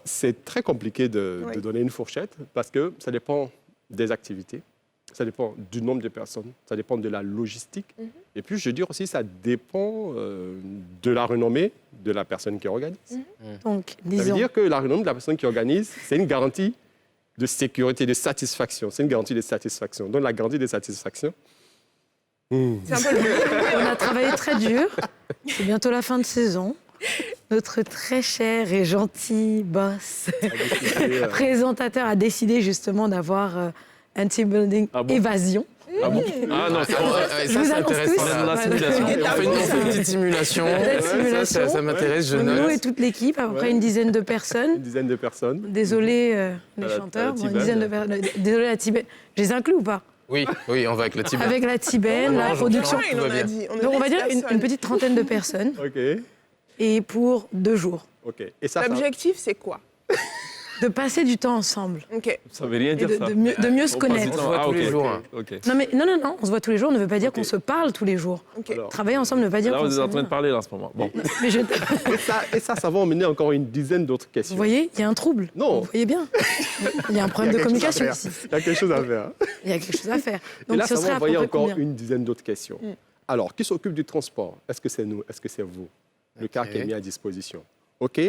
c'est très compliqué de donner une fourchette parce que ça dépend des activités, ça dépend du nombre de personnes, ça dépend de la logistique. Et puis, je veux dire aussi, ça dépend de la renommée de la personne qui organise. Donc, Ça veut disons. dire que la renommée de la personne qui organise, c'est une garantie de sécurité, de satisfaction. C'est une garantie de satisfaction. Donc, la garantie de satisfaction, C'est un peu le On a travaillé très dur. C'est bientôt la fin de saison. Notre très cher et gentil boss, présentateur, a décidé justement d'avoir un team building évasion. Ah bon? Ah non, c'est Je vous ça, annonce c'est tous. Même la simulation. On fait une petite simulation. Ça m'intéresse, je Nous note. et toute l'équipe, à peu près une dizaine de une personnes. dizaine de personnes. Désolé les la chanteurs, bon, une Tibène. dizaine de personnes. Désolé la Tibène. Je les inclus ou pas? Oui, on va avec la team. Avec la Tibène, la Non, je production. comprends. il en Tout va a bien. dit. Donc on va dire une petite trentaine de personnes OK. et pour 2 jours. OK. Et ça, L'objectif, c'est quoi? De passer du temps ensemble OK. Ça veut rien et dire, ça. de mieux se On passe du connaître. temps. On se voit tous les jours, hein. Ok. Non, on se voit tous les jours ne veut pas dire Ok. qu'on se parle tous les jours. OK. Alors, Travailler ensemble ne veut pas dire Là, qu'on vous êtes se en train de parler là, en ce moment. Bon. Mais et ça va emmener encore une dizaine d'autres questions. vous voyez, il y a un trouble. Non. Vous voyez bien. Il y a un problème de Il y a quelque chose communication à ici. faire. Il y a quelque chose à faire. Il y a quelque chose à faire. Et Donc là, ce ça serait va à peu envoyer près encore combien? une dizaine d'autres questions. Alors, qui s'occupe du transport? Est-ce que c'est nous? Est-ce que c'est vous? Le car qui est mis à disposition. OK?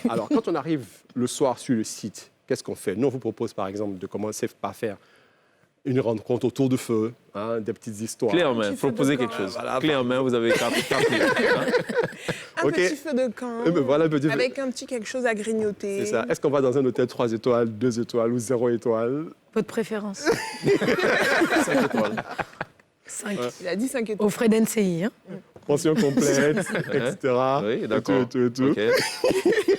Alors, quand on arrive le soir sur le site, qu'est-ce qu'on fait? Nous, on vous propose, par exemple, de commencer par faire une rencontre autour du feu, hein, des petites histoires. Clé en main, petit feu de proposez camp. quelque chose. Voilà, Clé en main, vous avez 4 Un OK. petit feu de camp. Eh ben voilà, petit feu. Avec un petit quelque chose à grignoter. C'est ça. Est-ce qu'on va dans un hôtel 3 étoiles, 2 étoiles ou 0 étoiles? Votre préférence? 5 étoiles. 5. Il a dit 5 étoiles. Au frais d'NCI. Hein. Pension complète, etc. Oui, d'accord. Et tout. Ok.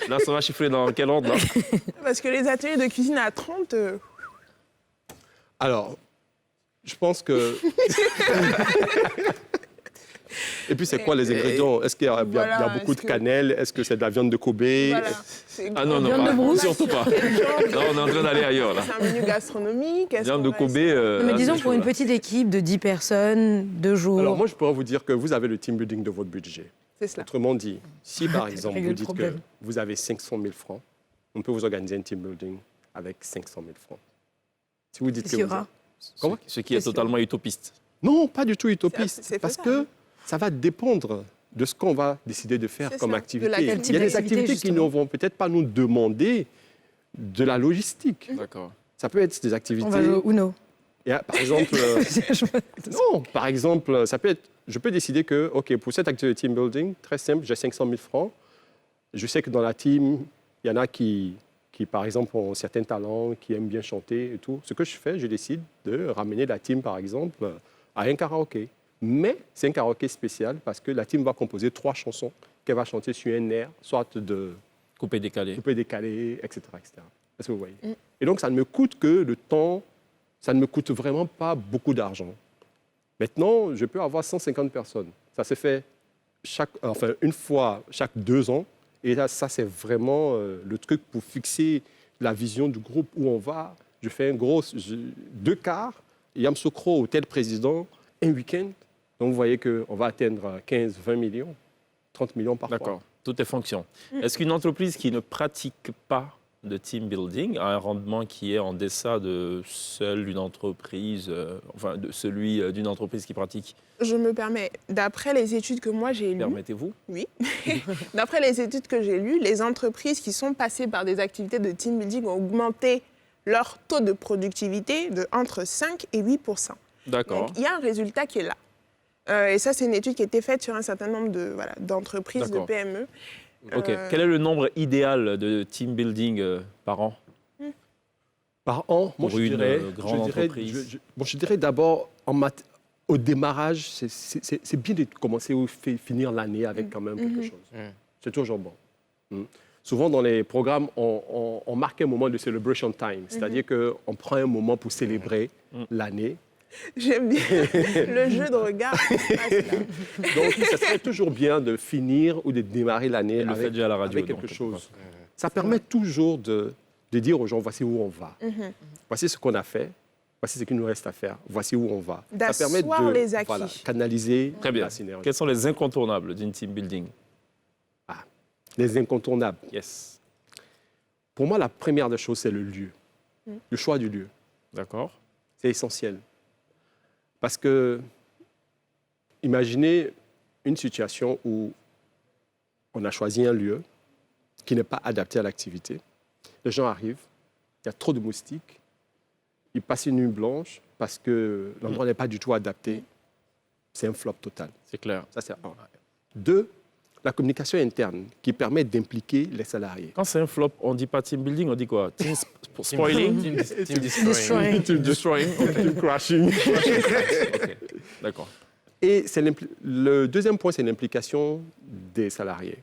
Là, ça va chiffrer dans quel ordre, là? Parce que les ateliers de cuisine à 30, Alors, je pense que... Et puis, c'est quoi les ingrédients? Est-ce qu'il y a, il y a beaucoup de cannelle? Est-ce que c'est de la viande de Kobe? voilà. Ah non, non, Viande de brousse. surtout pas. Là, on est en train d'aller ailleurs, là. C'est un menu gastronomique. Est-ce Viande qu'on de va Kobe... essayer- Mais là, disons c'est pour chaud, une là. petite équipe de 10 personnes, 2 jours. Alors, moi, je pourrais vous dire que vous avez le team building de votre budget. C'est cela. Autrement dit, si par exemple, règle vous le dites que problème. vous avez 500 000 francs, on peut vous organiser un team building avec 500 000 francs. Si vous dites Qu'est-ce que qu'il y vous aura Comment Ce qui est totalement utopiste. Non, pas du tout utopiste. C'est Parce faisable. que ça va dépendre de ce qu'on va décider de faire C'est comme ça, activité. de la Il y a qualité des d'activité, activités qui ne justement. vont peut-être pas nous demander de la logistique. D'accord. Ça peut être des activités. On va jouer au Uno. Il y a, par exemple, non, par exemple, ça peut être. Je peux décider que, ok, pour cette activité de team building, très simple, j'ai 500 000 francs. Je sais que dans la team, il y en a qui, par exemple, ont certains talents, qui aiment bien chanter et tout. Ce que je fais, je décide de ramener la team, par exemple, à un karaoké. Mais c'est un karaoké spécial parce que la team va composer 3 chansons qu'elle va chanter sur un air, soit de Coupé, décalé. coupé décalé, etc., etc. Est-ce que vous voyez? Et donc, ça ne me coûte que le temps, ça ne me coûte vraiment pas beaucoup d'argent. Maintenant, je peux avoir 150 personnes. Ça se fait une fois chaque 2 ans. Et là, ça, c'est vraiment le truc pour fixer la vision du groupe où on va. Je fais un gros 2 quarts, Yamoussoukro, hôtel président, un week-end. Donc, vous voyez qu'on va atteindre 15, 20 millions, 30 millions par fois. D'accord. Tout est fonction. Est-ce qu'une entreprise qui ne pratique pas de team building a un rendement qui est en deçà de seule une entreprise, enfin de celui d'une entreprise qui pratique? Je me permets, d'après les études que moi j'ai lues, Permettez-vous? oui, d'après les études que j'ai lues, les entreprises qui sont passées par des activités de team building ont augmenté leur taux de productivité de entre 5 et 8%. D'accord. Donc il y a un résultat qui est là. Et ça, c'est une étude qui a été faite sur un certain nombre d'entreprises, de D'accord. PME. Ok. Quel est le nombre idéal de team building par an? Par an, moi, Pour je une, dirais, grande entreprise. je dirais d'abord, au démarrage, c'est bien de commencer ou finir l'année avec quand même quelque chose. C'est toujours bon. Souvent, dans les programmes, on marque un moment de celebration time, c'est-à-dire qu'on prend un moment pour célébrer l'année. J'aime bien le jeu de regard qui se passe là. Donc, ce serait toujours bien de finir ou de démarrer l'année Le fait avec, déjà à la radio, avec donc, quelque quelque chose. Ça permet toujours de dire aux gens, voici où on va. Voici ce qu'on a fait. Voici ce qu'il nous reste à faire. Voici où on va. Ça permet D'asseoir les acquis. canaliser Très bien. la synergie. Quels sont les incontournables d'une team building? Les incontournables. Yes. Pour moi, la première des choses, c'est le lieu. Le choix du lieu. D'accord. C'est essentiel. Parce que, imaginez une situation où on a choisi un lieu qui n'est pas adapté à l'activité. Les gens arrivent, il y a trop de moustiques, ils passent une nuit blanche parce que l'endroit n'est pas du tout adapté. C'est un flop total. C'est clair. Ça, c'est un. 2, la communication interne qui permet d'impliquer les salariés. Quand c'est un flop, on ne dit pas team building, on dit quoi? Team spoiling? Team destroying. Team destroying. Team crashing. Ok. D'accord. Et le deuxième point, c'est l'implication des salariés.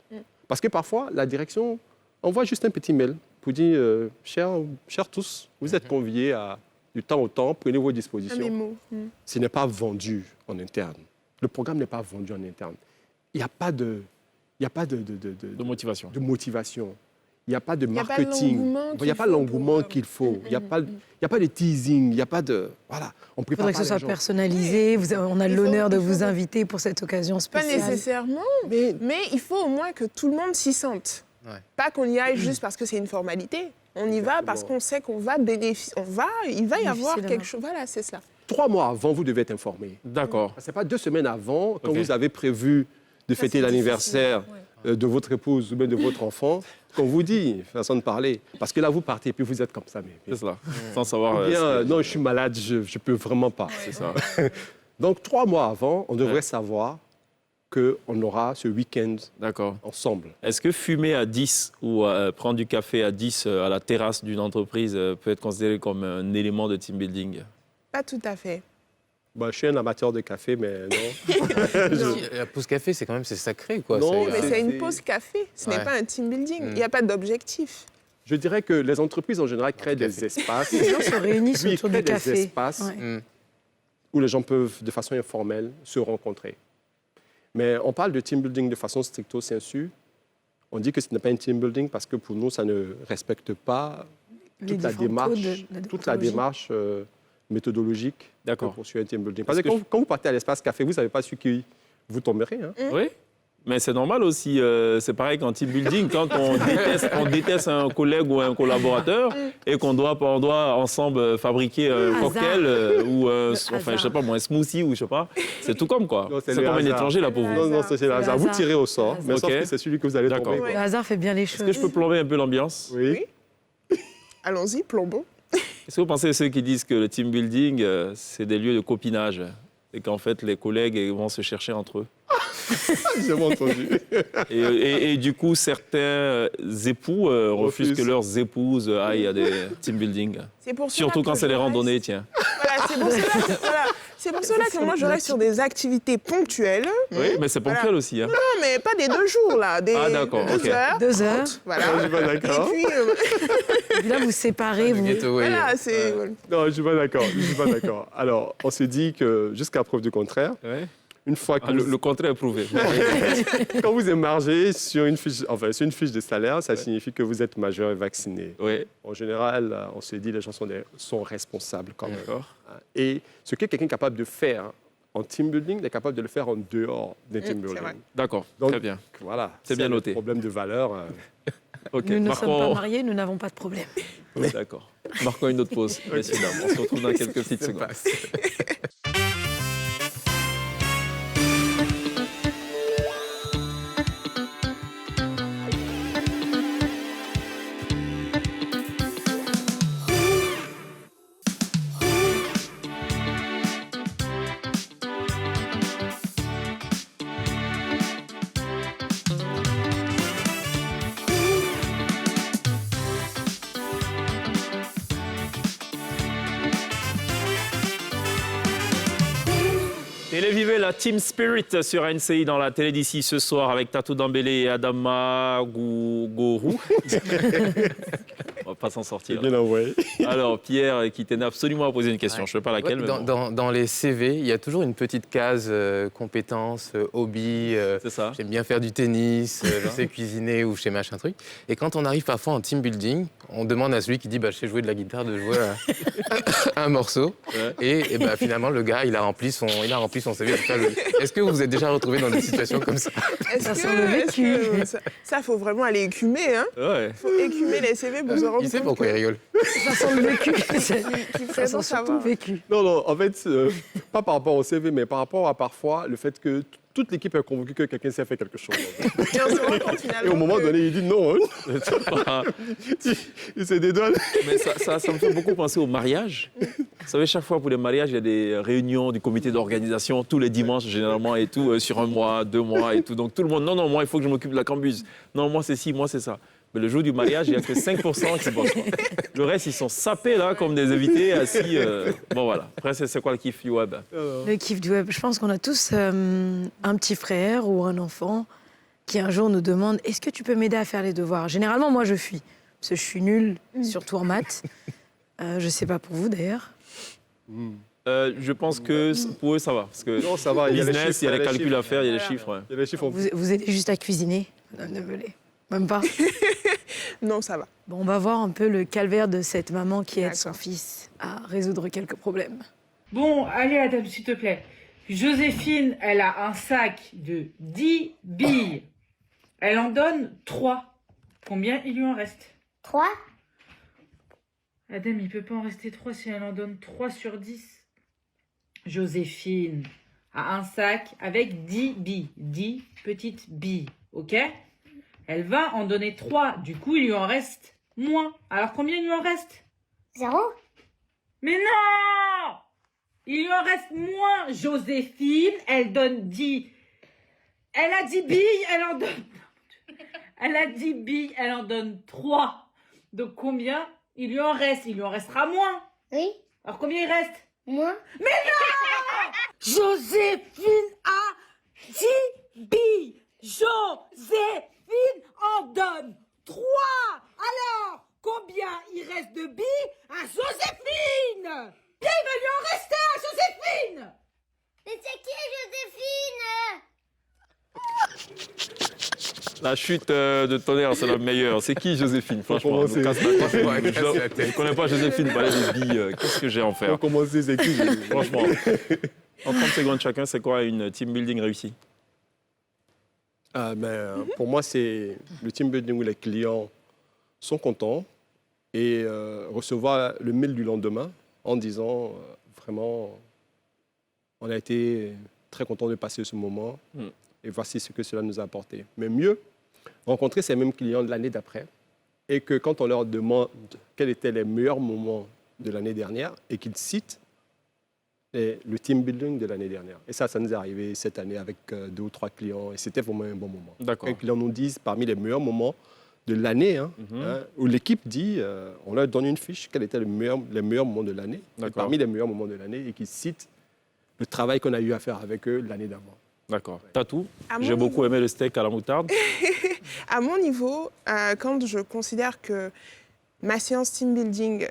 Parce que parfois, la direction envoie juste un petit mail pour dire chers tous, vous êtes conviés à du temps au temps, prenez vos Un dispositions. mémo. Ce n'est pas vendu en interne. Le programme n'est pas vendu en interne. Il n'y a pas de De motivation. de motivation. Il n'y a pas de Il y a pas marketing. l'engouement Il n'y a qu'il pas faut l'engouement pour- qu'il faut. Il n'y a pas de teasing. Il n'y a pas de... Voilà. On Il prépare faudrait que pas ce soit les gens. personnalisé. On a Il faut- l'honneur de il faut- vous inviter pour cette occasion Pas spéciale. nécessairement, Mais mais il faut au moins que tout le monde s'y sente. Ouais. Pas qu'on y aille juste parce que c'est une formalité. On y va parce qu'on sait qu'on va bénéficier. Il va y avoir Bénéficier quelque d'un- chose. Voilà, c'est ça. 3 mois avant, vous devez être informé. D'accord. Ce n'est pas 2 semaines avant, quand Ok. vous avez prévu de fêter c'est l'anniversaire difficile, de votre épouse ou même de votre enfant, qu'on vous dit, façon de parler. Parce que là, vous partez et puis vous êtes comme ça. C'est cela. Sans savoir. Ou bien, non, je suis malade, je ne peux vraiment pas. C'est ça. Donc, 3 mois avant, on devrait savoir qu'on aura ce week-end D'accord. ensemble. Est-ce que fumer à 10 ou prendre du café à 10 à la terrasse d'une entreprise peut être considéré comme un élément de team building? Pas tout à fait. Bah, je suis un amateur de café, mais non. La pause café, c'est sacré, quoi. Non, Mais c'est une pause café, ce n'est Ouais. pas un team building. Il n'y a pas d'objectif. Je dirais que les entreprises, en général, créent des espaces. Les gens se réunissent Oui, autour créent du des café. espaces Ouais. où les gens peuvent, de façon informelle, se rencontrer. Mais on parle de team building de façon stricto sensu. On dit que ce n'est pas un team building parce que pour nous, ça ne respecte pas Les toute la différents codes démarche, de la toute la déontologie. démarche méthodologique D'accord. pour suivre un team building. Parce que Est-ce que quand vous partez à l'espace café, vous ne savez pas sur qui vous tomberez. Hein. Oui, mais c'est normal aussi. C'est pareil qu'en team building, quand on déteste un collègue ou un collaborateur et qu'on doit ensemble fabriquer un Hasard. cocktail ou enfin, hasard. je sais pas moi, un smoothie ou je sais pas. C'est tout comme quoi. Non, c'est C'est le comme un hasard. étranger là pour vous. Non, non, c'est le le hasard. Vous hasard. tirez au sort, Le mais sauf hasard. que c'est celui que vous allez D'accord. tomber. Ouais. Le hasard fait bien les choses. Est-ce que je peux plomber un peu l'ambiance? Oui. Allons-y, plombons. Est-ce que vous pensez à ceux qui disent que le team building, c'est des lieux de copinage et qu'en fait les collègues vont se chercher entre eux? J'ai pas entendu. Et du coup, certains époux refusent Refusent. que leurs épouses aillent à des team building. C'est pour cela Surtout quand que c'est les je randonnées, reste- tiens. Voilà, c'est pour cela que moi je reste sur des activités ponctuelles. Oui, mais c'est ponctuel aussi. Hein. Non, mais pas des 2 jours là, des Ah, d'accord, 2 ok. heures. 2 heures. Voilà. Je suis pas d'accord. Et puis, Là, vous séparez. Vous... voilà, c'est. Non, je suis pas d'accord. Je suis pas d'accord. Alors, on s'est dit que jusqu'à preuve du contraire, Ouais. une fois que Ah, le contraire est prouvé. quand vous émargez sur une fiche, sur une fiche de salaire, ça signifie que vous êtes majeur et vacciné. Oui, En général, on se dit les gens sont responsables quand même. d'accord. Et ce que quelqu'un est capable de faire en team building, il est capable de le faire en dehors d'un team c'est building. vrai. D'accord, Donc, très bien. Voilà. C'est bien le noté. Problème de valeur. Ok, Nous ne sommes pas marquons... mariés, nous n'avons pas de problème. D'accord. Marquons une autre pause, messieurs, dames. On se retrouve dans quelques petites secondes. Télévivez la Team Spirit sur NCI dans la télé d'ici ce soir avec Tatou Dambélé et Adama Gourou. On va pas s'en sortir. Bien envoyé. Alors, Pierre, qui tenait absolument à poser une question. Je ne sais pas laquelle, mais bon. Dans les CV, il y a toujours une petite case compétences, hobby. C'est ça. J'aime bien faire du tennis, je sais cuisiner ou je sais machin truc. Et quand on arrive parfois en team building, on demande à celui qui dit bah, je sais jouer de la guitare de jouer un morceau. Ouais. Et bah, finalement, le gars, il a rempli son CV. Est-ce que vous vous êtes déjà retrouvé dans des situations comme ça? Ça sent le vécu. Ça, faut vraiment aller écumer, hein. Ouais. Faut écumer les CV pour se rendre Il sait compte pourquoi il rigole. Ça sent le vécu. qu'il Ça ferait sent bon surtout savoir. le vécu. Non, non, en fait, pas par rapport au CV, mais par rapport à parfois le fait que toute l'équipe est convaincue que quelqu'un sait faire quelque chose. Et on se rend compte finalement. Et au moment que- donné, il dit non. Hein. Il se dédouane. Mais ça me fait beaucoup penser au mariage. Vous savez, chaque fois pour les mariages, il y a des réunions du comité d'organisation tous les dimanches généralement et tout, sur 1 mois, 2 mois et tout. Donc tout le monde, non, moi il faut que je m'occupe de la cambuse. Non, moi c'est ci, moi c'est ça. Mais le jour du mariage, il n'y a que 5% qui bossent. Quoi. Le reste, ils sont sapés là comme des invités assis. Bon voilà. Après, c'est quoi le kiff du web? Le kiff du web. Je pense qu'on a tous un petit frère ou un enfant qui un jour nous demande « Est-ce que tu peux m'aider à faire les devoirs ?» Généralement, moi, je fuis. Parce que je suis nulle, surtout en maths. Je ne sais pas pour vous, d'ailleurs. Je pense que pour eux, ça va. Parce que Non, ça va. Il y a les business, chiffres, il y a les calculs chiffres. à faire, il y a les Voilà. chiffres. Ouais. Il y a les chiffres. Vous aidez juste à cuisiner, Madame Dembélé. Même pas. Non, ça va. Bon, on va voir un peu le calvaire de cette maman qui aide son D'accord. fils à résoudre quelques problèmes. Bon, allez, Adam, s'il te plaît. Joséphine, elle a un sac de 10 billes. Elle en donne 3. Combien il lui en reste? 3, Adam, il peut pas en rester 3 si elle en donne 3 sur 10. Joséphine a un sac avec 10 billes. 10 petites billes, ok? Elle va en donner 3. Du coup, il lui en reste moins. Alors, combien il lui en reste? 0, Mais non! Il lui en reste moins. Joséphine, elle donne 10. Elle a 10 billes, elle en donne... Elle a 10 billes, elle en donne 3. Donc combien il lui en reste? Il lui en restera moins. oui, Alors combien il reste? moins, Mais non! Joséphine a 10 billes. Joséphine en donne 3. Alors, combien il reste de billes à Joséphine? Bien, il va lui en rester à Joséphine. Mais c'est qui Joséphine? La chute de tonnerre, c'est la meilleure. C'est qui Joséphine? Franchement, commencer. nous casse la tête. Je ne connais pas Joséphine, parler des billes. Qu'est-ce que j'ai à en Pour faire? commencer, c'est qui? Franchement. En 30 secondes chacun, c'est quoi une team building réussie? Pour moi, c'est le team building où les clients sont contents et recevoir le mail du lendemain en disant vraiment, on a été très content de passer ce moment et voici ce que cela nous a apporté. Mais mieux, rencontrer ces mêmes clients de l'année d'après et que quand on leur demande quels étaient les meilleurs moments de l'année dernière et qu'ils citent le team building de l'année dernière. Et ça nous est arrivé cette année avec 2 ou 3 clients et c'était vraiment un bon moment. D'accord. Les clients nous disent parmi les meilleurs moments de l'année, où l'équipe dit, on leur donne une fiche, quel était les meilleurs moments de l'année, et parmi les meilleurs moments de l'année, et qu'ils citent le travail qu'on a eu à faire avec eux l'année d'avant. D'accord. Tatou, À mon j'ai beaucoup aimé le steak à la moutarde. À mon niveau, quand je considère que ma séance team building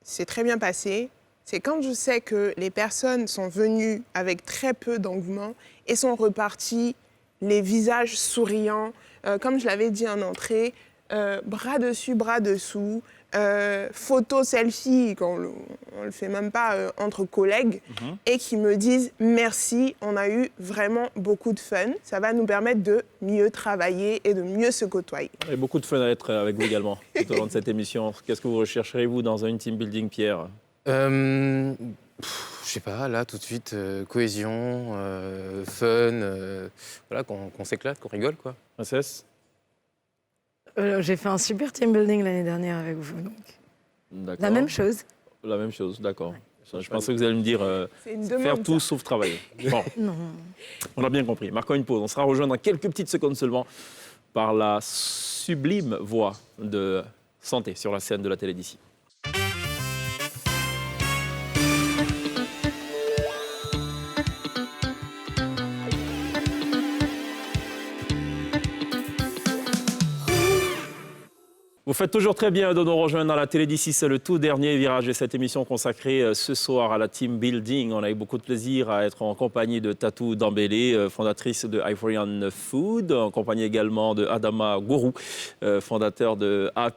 s'est très bien passée, c'est quand je sais que les personnes sont venues avec très peu d'engouement et sont reparties les visages souriants, comme je l'avais dit en entrée, bras dessus, bras dessous, photo, selfie, on ne le fait même pas entre collègues, et qui me disent merci, on a eu vraiment beaucoup de fun. Ça va nous permettre de mieux travailler et de mieux se côtoyer. Et beaucoup de fun à être avec vous également tout au long de cette émission. Qu'est-ce que vous rechercherez, vous, dans une team building, Pierre? Je sais pas, là, tout de suite, cohésion, fun, voilà, qu'on s'éclate, qu'on rigole, quoi. Princesse? J'ai fait un super team building l'année dernière avec vous. Donc. D'accord. La même chose. La même chose, d'accord. Je pensais que vous alliez me dire C'est une demande, faire tout ça. sauf travailler. Bon, Non. on a bien compris. Marquons une pause. On sera rejoint dans quelques petites secondes seulement par la sublime voix de Santé sur la scène de la télé d'ici. Vous faites toujours très bien de nous rejoindre dans la télé d'ici. C'est le tout dernier virage de cette émission consacrée ce soir à la team building. On a eu beaucoup de plaisir à être en compagnie de Tatou Dambélé, fondatrice de Ivorian Food, en compagnie également de Adama Gourou, fondateur de A+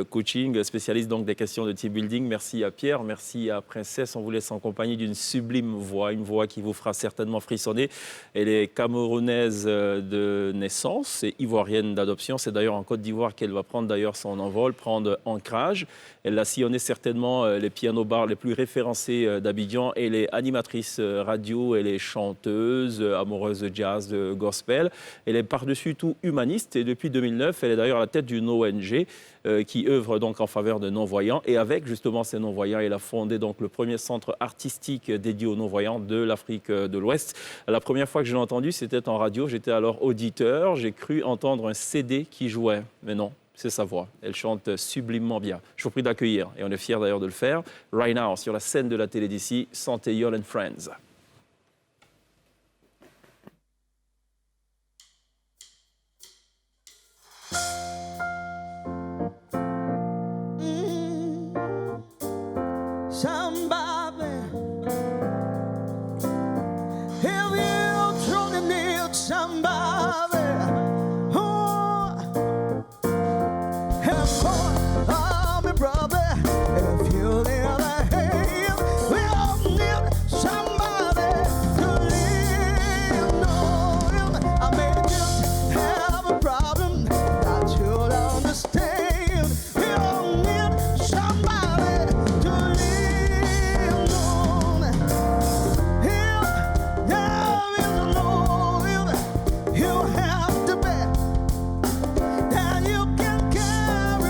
Coaching, spécialiste donc des questions de team building. Merci à Pierre, merci à Princesse. On vous laisse en compagnie d'une sublime voix, une voix qui vous fera certainement frissonner. Elle est camerounaise de naissance et ivoirienne d'adoption. C'est d'ailleurs en Côte d'Ivoire qu'elle va prendre d'ailleurs son envol, prendre ancrage. Elle a sillonné certainement les piano-bars les plus référencés d'Abidjan. Elle est animatrice radio, elle est chanteuse, amoureuse de jazz, de gospel. Elle est par-dessus tout humaniste et depuis 2009, elle est d'ailleurs à la tête d'une ONG qui œuvre donc en faveur de non-voyants. Et avec justement ces non-voyants, elle a fondé donc le premier centre artistique dédié aux non-voyants de l'Afrique de l'Ouest. La première fois que je l'ai entendu, c'était en radio. J'étais alors auditeur. J'ai cru entendre un CD qui jouait, mais non. C'est sa voix. Elle chante sublimement bien. Je vous prie d'accueillir, et on est fiers d'ailleurs de le faire, right now, sur la scène de la télé d'ici, Santé Yol and Friends. You have to bet that you can carry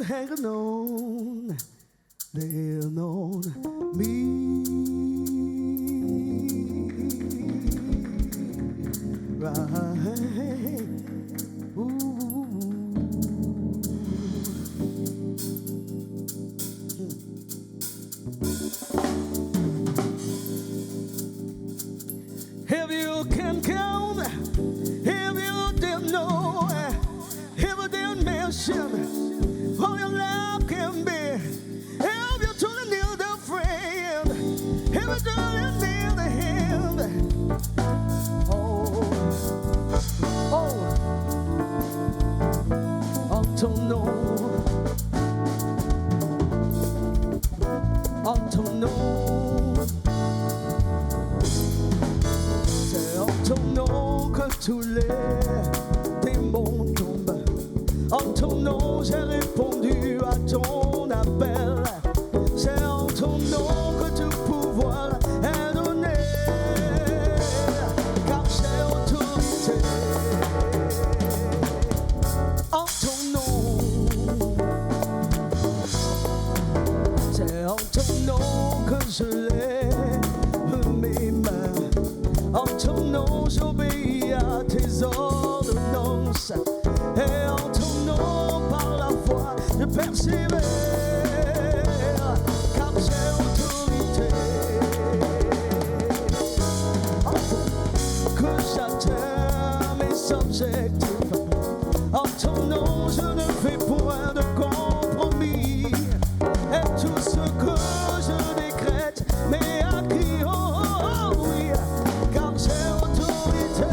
hanging on, laying on me. Right. Ooh. If you can count, if you didn't know, if you didn't mention all your love can be, if you truly need a friend, if you truly need a hand, c'est en ton nom que tous les démons tombent. En ton nom j'ai répondu à ton appel. C'est en ton nom que tout pouvoir est donné. Car j'ai autorité. En ton nom, c'est en ton nom que je l'ai mes mains. En ton nom j'obéis à tes ordonnances. Et en ton nom par la foi je persévère. Car j'ai autorité. Que j'atteins mes objectifs. En ton nom je ne fais point de compromis. Et tout ce que je décrète m'est acquis, oh oui, car j'ai autorité.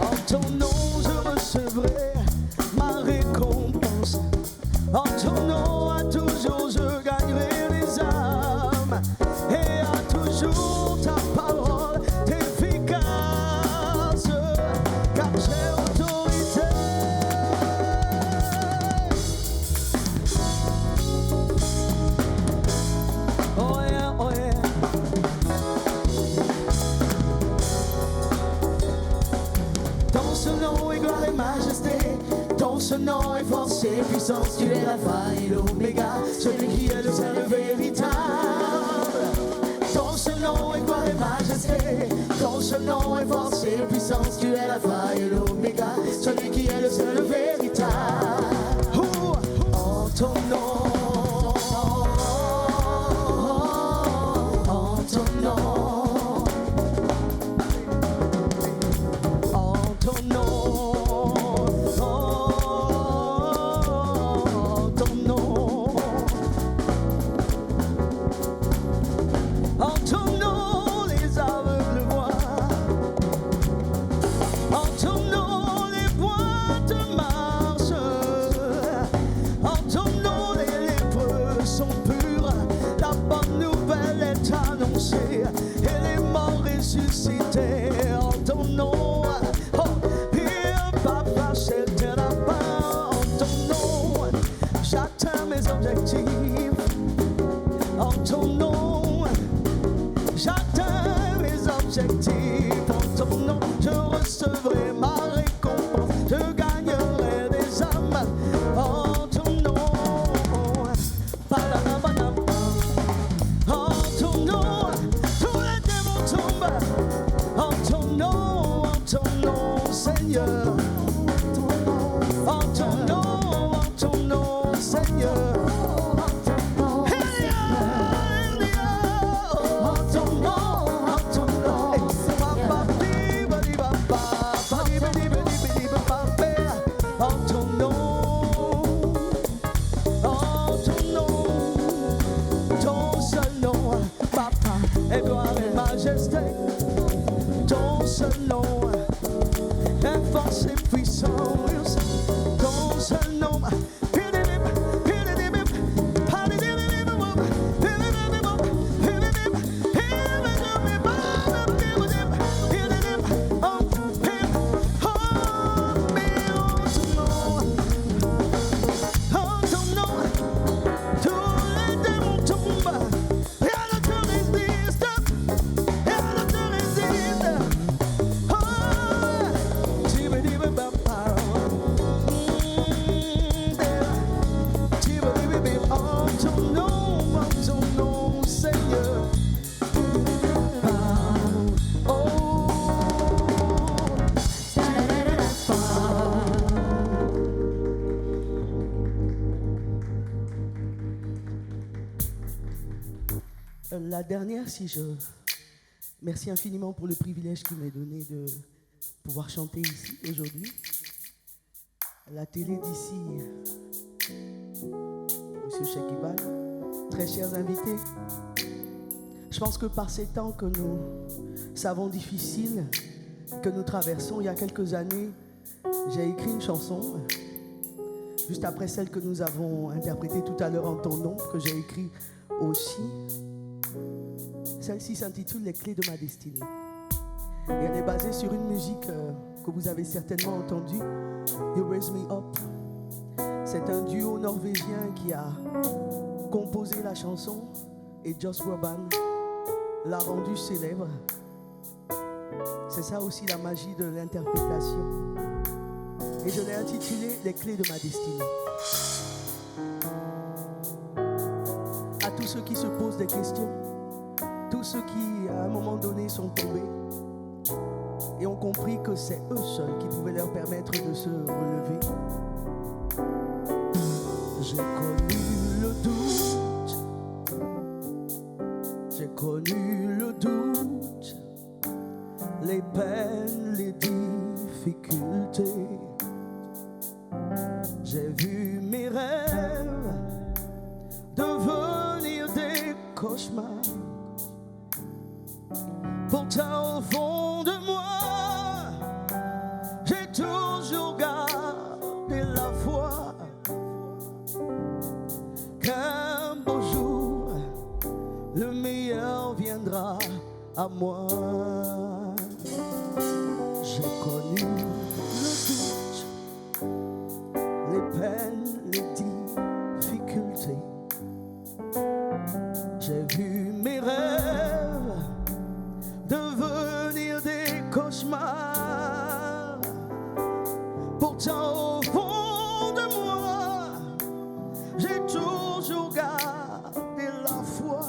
En ton nom je recevrai ma récompense. En ton nom à toujours je gagnerai les âmes. Et à toujours ta parole efficace, car j'ai autorité. Oh yeah, oh yeah. Dans ce nom est gloire et majesté. Dans ce nom est force et puissance. Tu es l'alpha et l'oméga, celui qui est le seul véritable. Dans ce nom est gloire et majesté. Dans ce nom est force et puissance. Tu es l'alpha et l'oméga, celui qui est le seul véritable. En ton nom, en ton nom, en ton nom, en ton nom, en ton nom les aveugles voient, en ton nom les boîtes marchent, en ton nom les lépreux sont purs, la bonne nouvelle est annoncée et les morts ressuscités en ton nom. Oh, et papa c'était là-bas en ton nom, j'atteins mes objectifs en ton nom, j'atteins mes objectifs en ton nom, je recevrai ma récompense, je gagnerai des âmes en ton nom. Ba-da-da-ba-da. En ton nom, tous les démons tombent. En ton nom, Seigneur. En ton nom, Seigneur. En ton nom, ton seul nom, Papa, et gloire et majesté. Ton seul nom, et force et puissance. Ton seul nom, la dernière, si je... Merci infiniment pour le privilège qu'il m'est donné de pouvoir chanter ici aujourd'hui. La télé d'ici, Monsieur Chekibal, très chers invités, je pense que par ces temps que nous savons difficiles, que nous traversons il y a quelques années, j'ai écrit une chanson, juste après celle que nous avons interprétée tout à l'heure en ton nom, que j'ai écrit aussi. Celle-ci s'intitule « Les clés de ma destinée ». Et elle est basée sur une musique que vous avez certainement entendue, You Raise Me Up. C'est un duo norvégien qui a composé la chanson et Joss Groban l'a rendue célèbre. C'est ça aussi la magie de l'interprétation. Et je l'ai intitulée « Les clés de ma destinée ». À tous ceux qui se posent des questions, tous ceux qui, à un moment donné, sont tombés et ont compris que c'est eux seuls qui pouvaient leur permettre de se relever. J'ai connu le doute, j'ai connu le doute, les peines, les difficultés. J'ai vu mes rêves devenir des cauchemars. Pourtant au fond de moi, j'ai toujours gardé la foi qu'un beau jour, le meilleur viendra à moi. J'ai connu le doute, les peines, les difficultés. J'ai vu mes rêves devenir des cauchemars. Pourtant au fond de moi, j'ai toujours gardé la foi.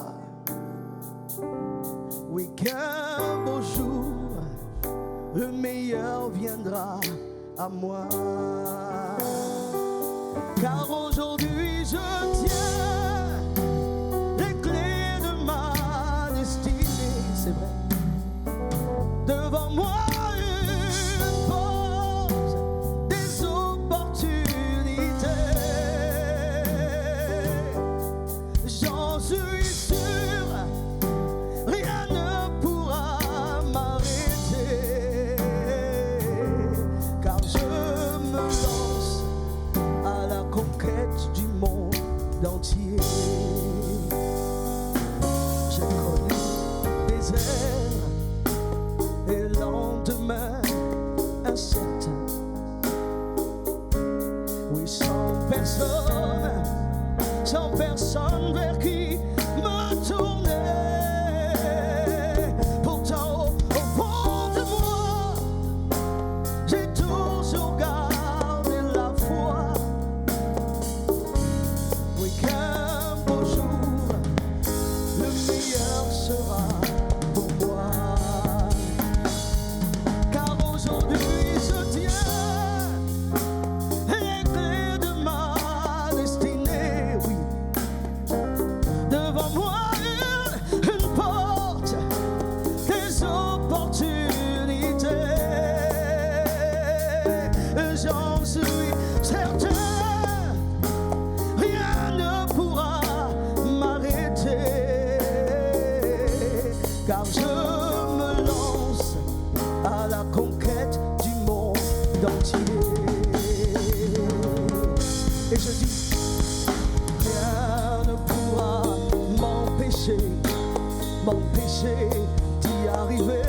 Oui, qu'un beau jour, le meilleur viendra à moi. Car aujourd'hui je tiens les clés de ma destinée, c'est vrai. Devant moi une porte, des opportunités. J'en suis sûr, rien ne pourra m'arrêter. Car je me lance à la conquête du monde entier. J'ai connu des airs et lendemain incertain. Oui, sans personne vers qui me tourner. Pourtant au fond de moi, j'ai toujours gardé la foi. Oui, qu'un beau jour, le meilleur sera pour moi. Aujourd'hui je tiens les clés de ma destinée, oui. Devant moi une porte, des opportunités. J'en suis certain, rien ne pourra m'arrêter. Car je me lance à la conquête du monde entier. Et je dis, rien ne pourra m'empêcher d'y arriver.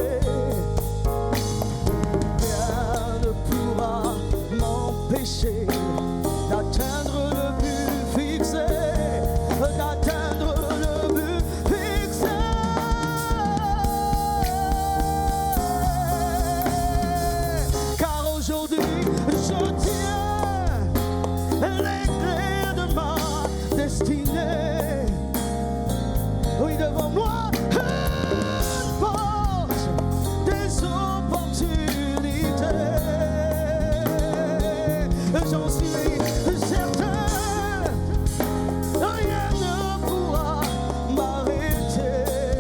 Rien ne pourra m'empêcher d'atteindre le but fixé, d'atteindre le but fixé. Car aujourd'hui je tiens les clés de ma destinée. Oui, devant moi une porte, des opportunités. J'en suis certain, rien ne pourra m'arrêter.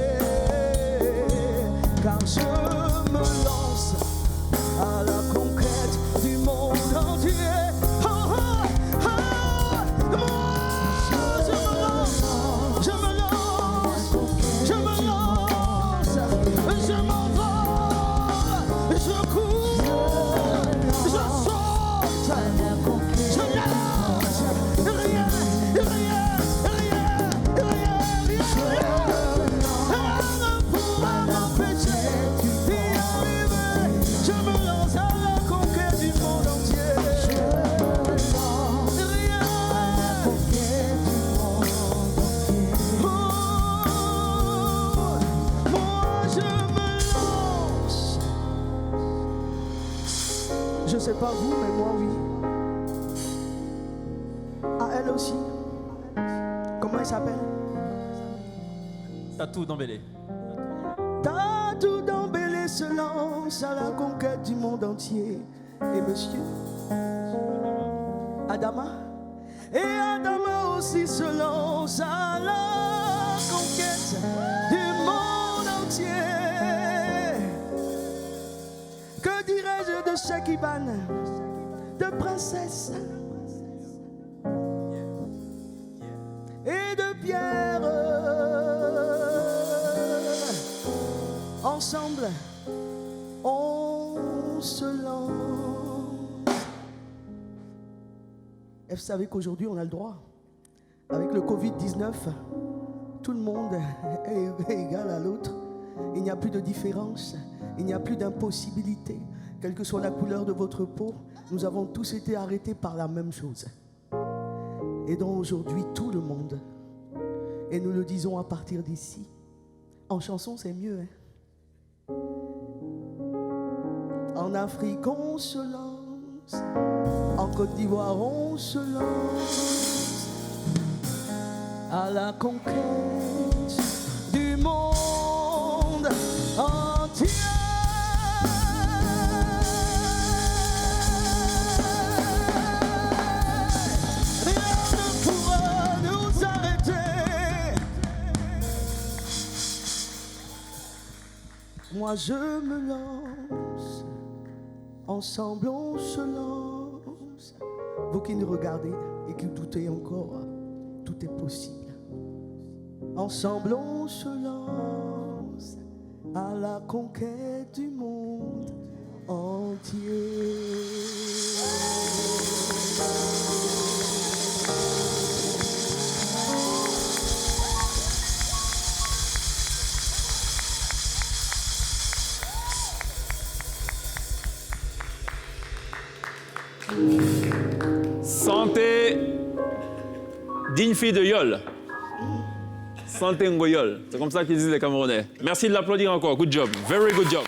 Je sais pas vous, mais moi oui. Ah, elle aussi. Comment elle s'appelle? Tatou Dembélé. Tatou Dembélé se lance à la conquête du monde entier. Et monsieur Adama? Et Adama aussi se lance à la conquête du monde entier. Que dirais-je de Cheikh Iban, de Princesse et de Pierre? Ensemble, on se lance. Et vous savez qu'aujourd'hui, on a le droit. Avec le Covid-19, tout le monde est égal à l'autre. Il n'y a plus de différence. Il n'y a plus d'impossibilité. Quelle que soit la couleur de votre peau, nous avons tous été arrêtés par la même chose. Et donc aujourd'hui, tout le monde. Et nous le disons à partir d'ici. En chanson, c'est mieux, hein? En Afrique, on se lance. En Côte d'Ivoire, on se lance à la conquête du monde entier. Rien ne pourra nous arrêter. Moi, je me lance. Ensemble, on se lance. Vous qui nous regardez et qui doutez encore, tout est possible. Ensemble, on se lance à la conquête du monde entier. Santé, digne fille de Yol. Santé Ngoyol. C'est comme ça qu'ils disent les Camerounais. Merci de l'applaudir encore. Good job. Very good job.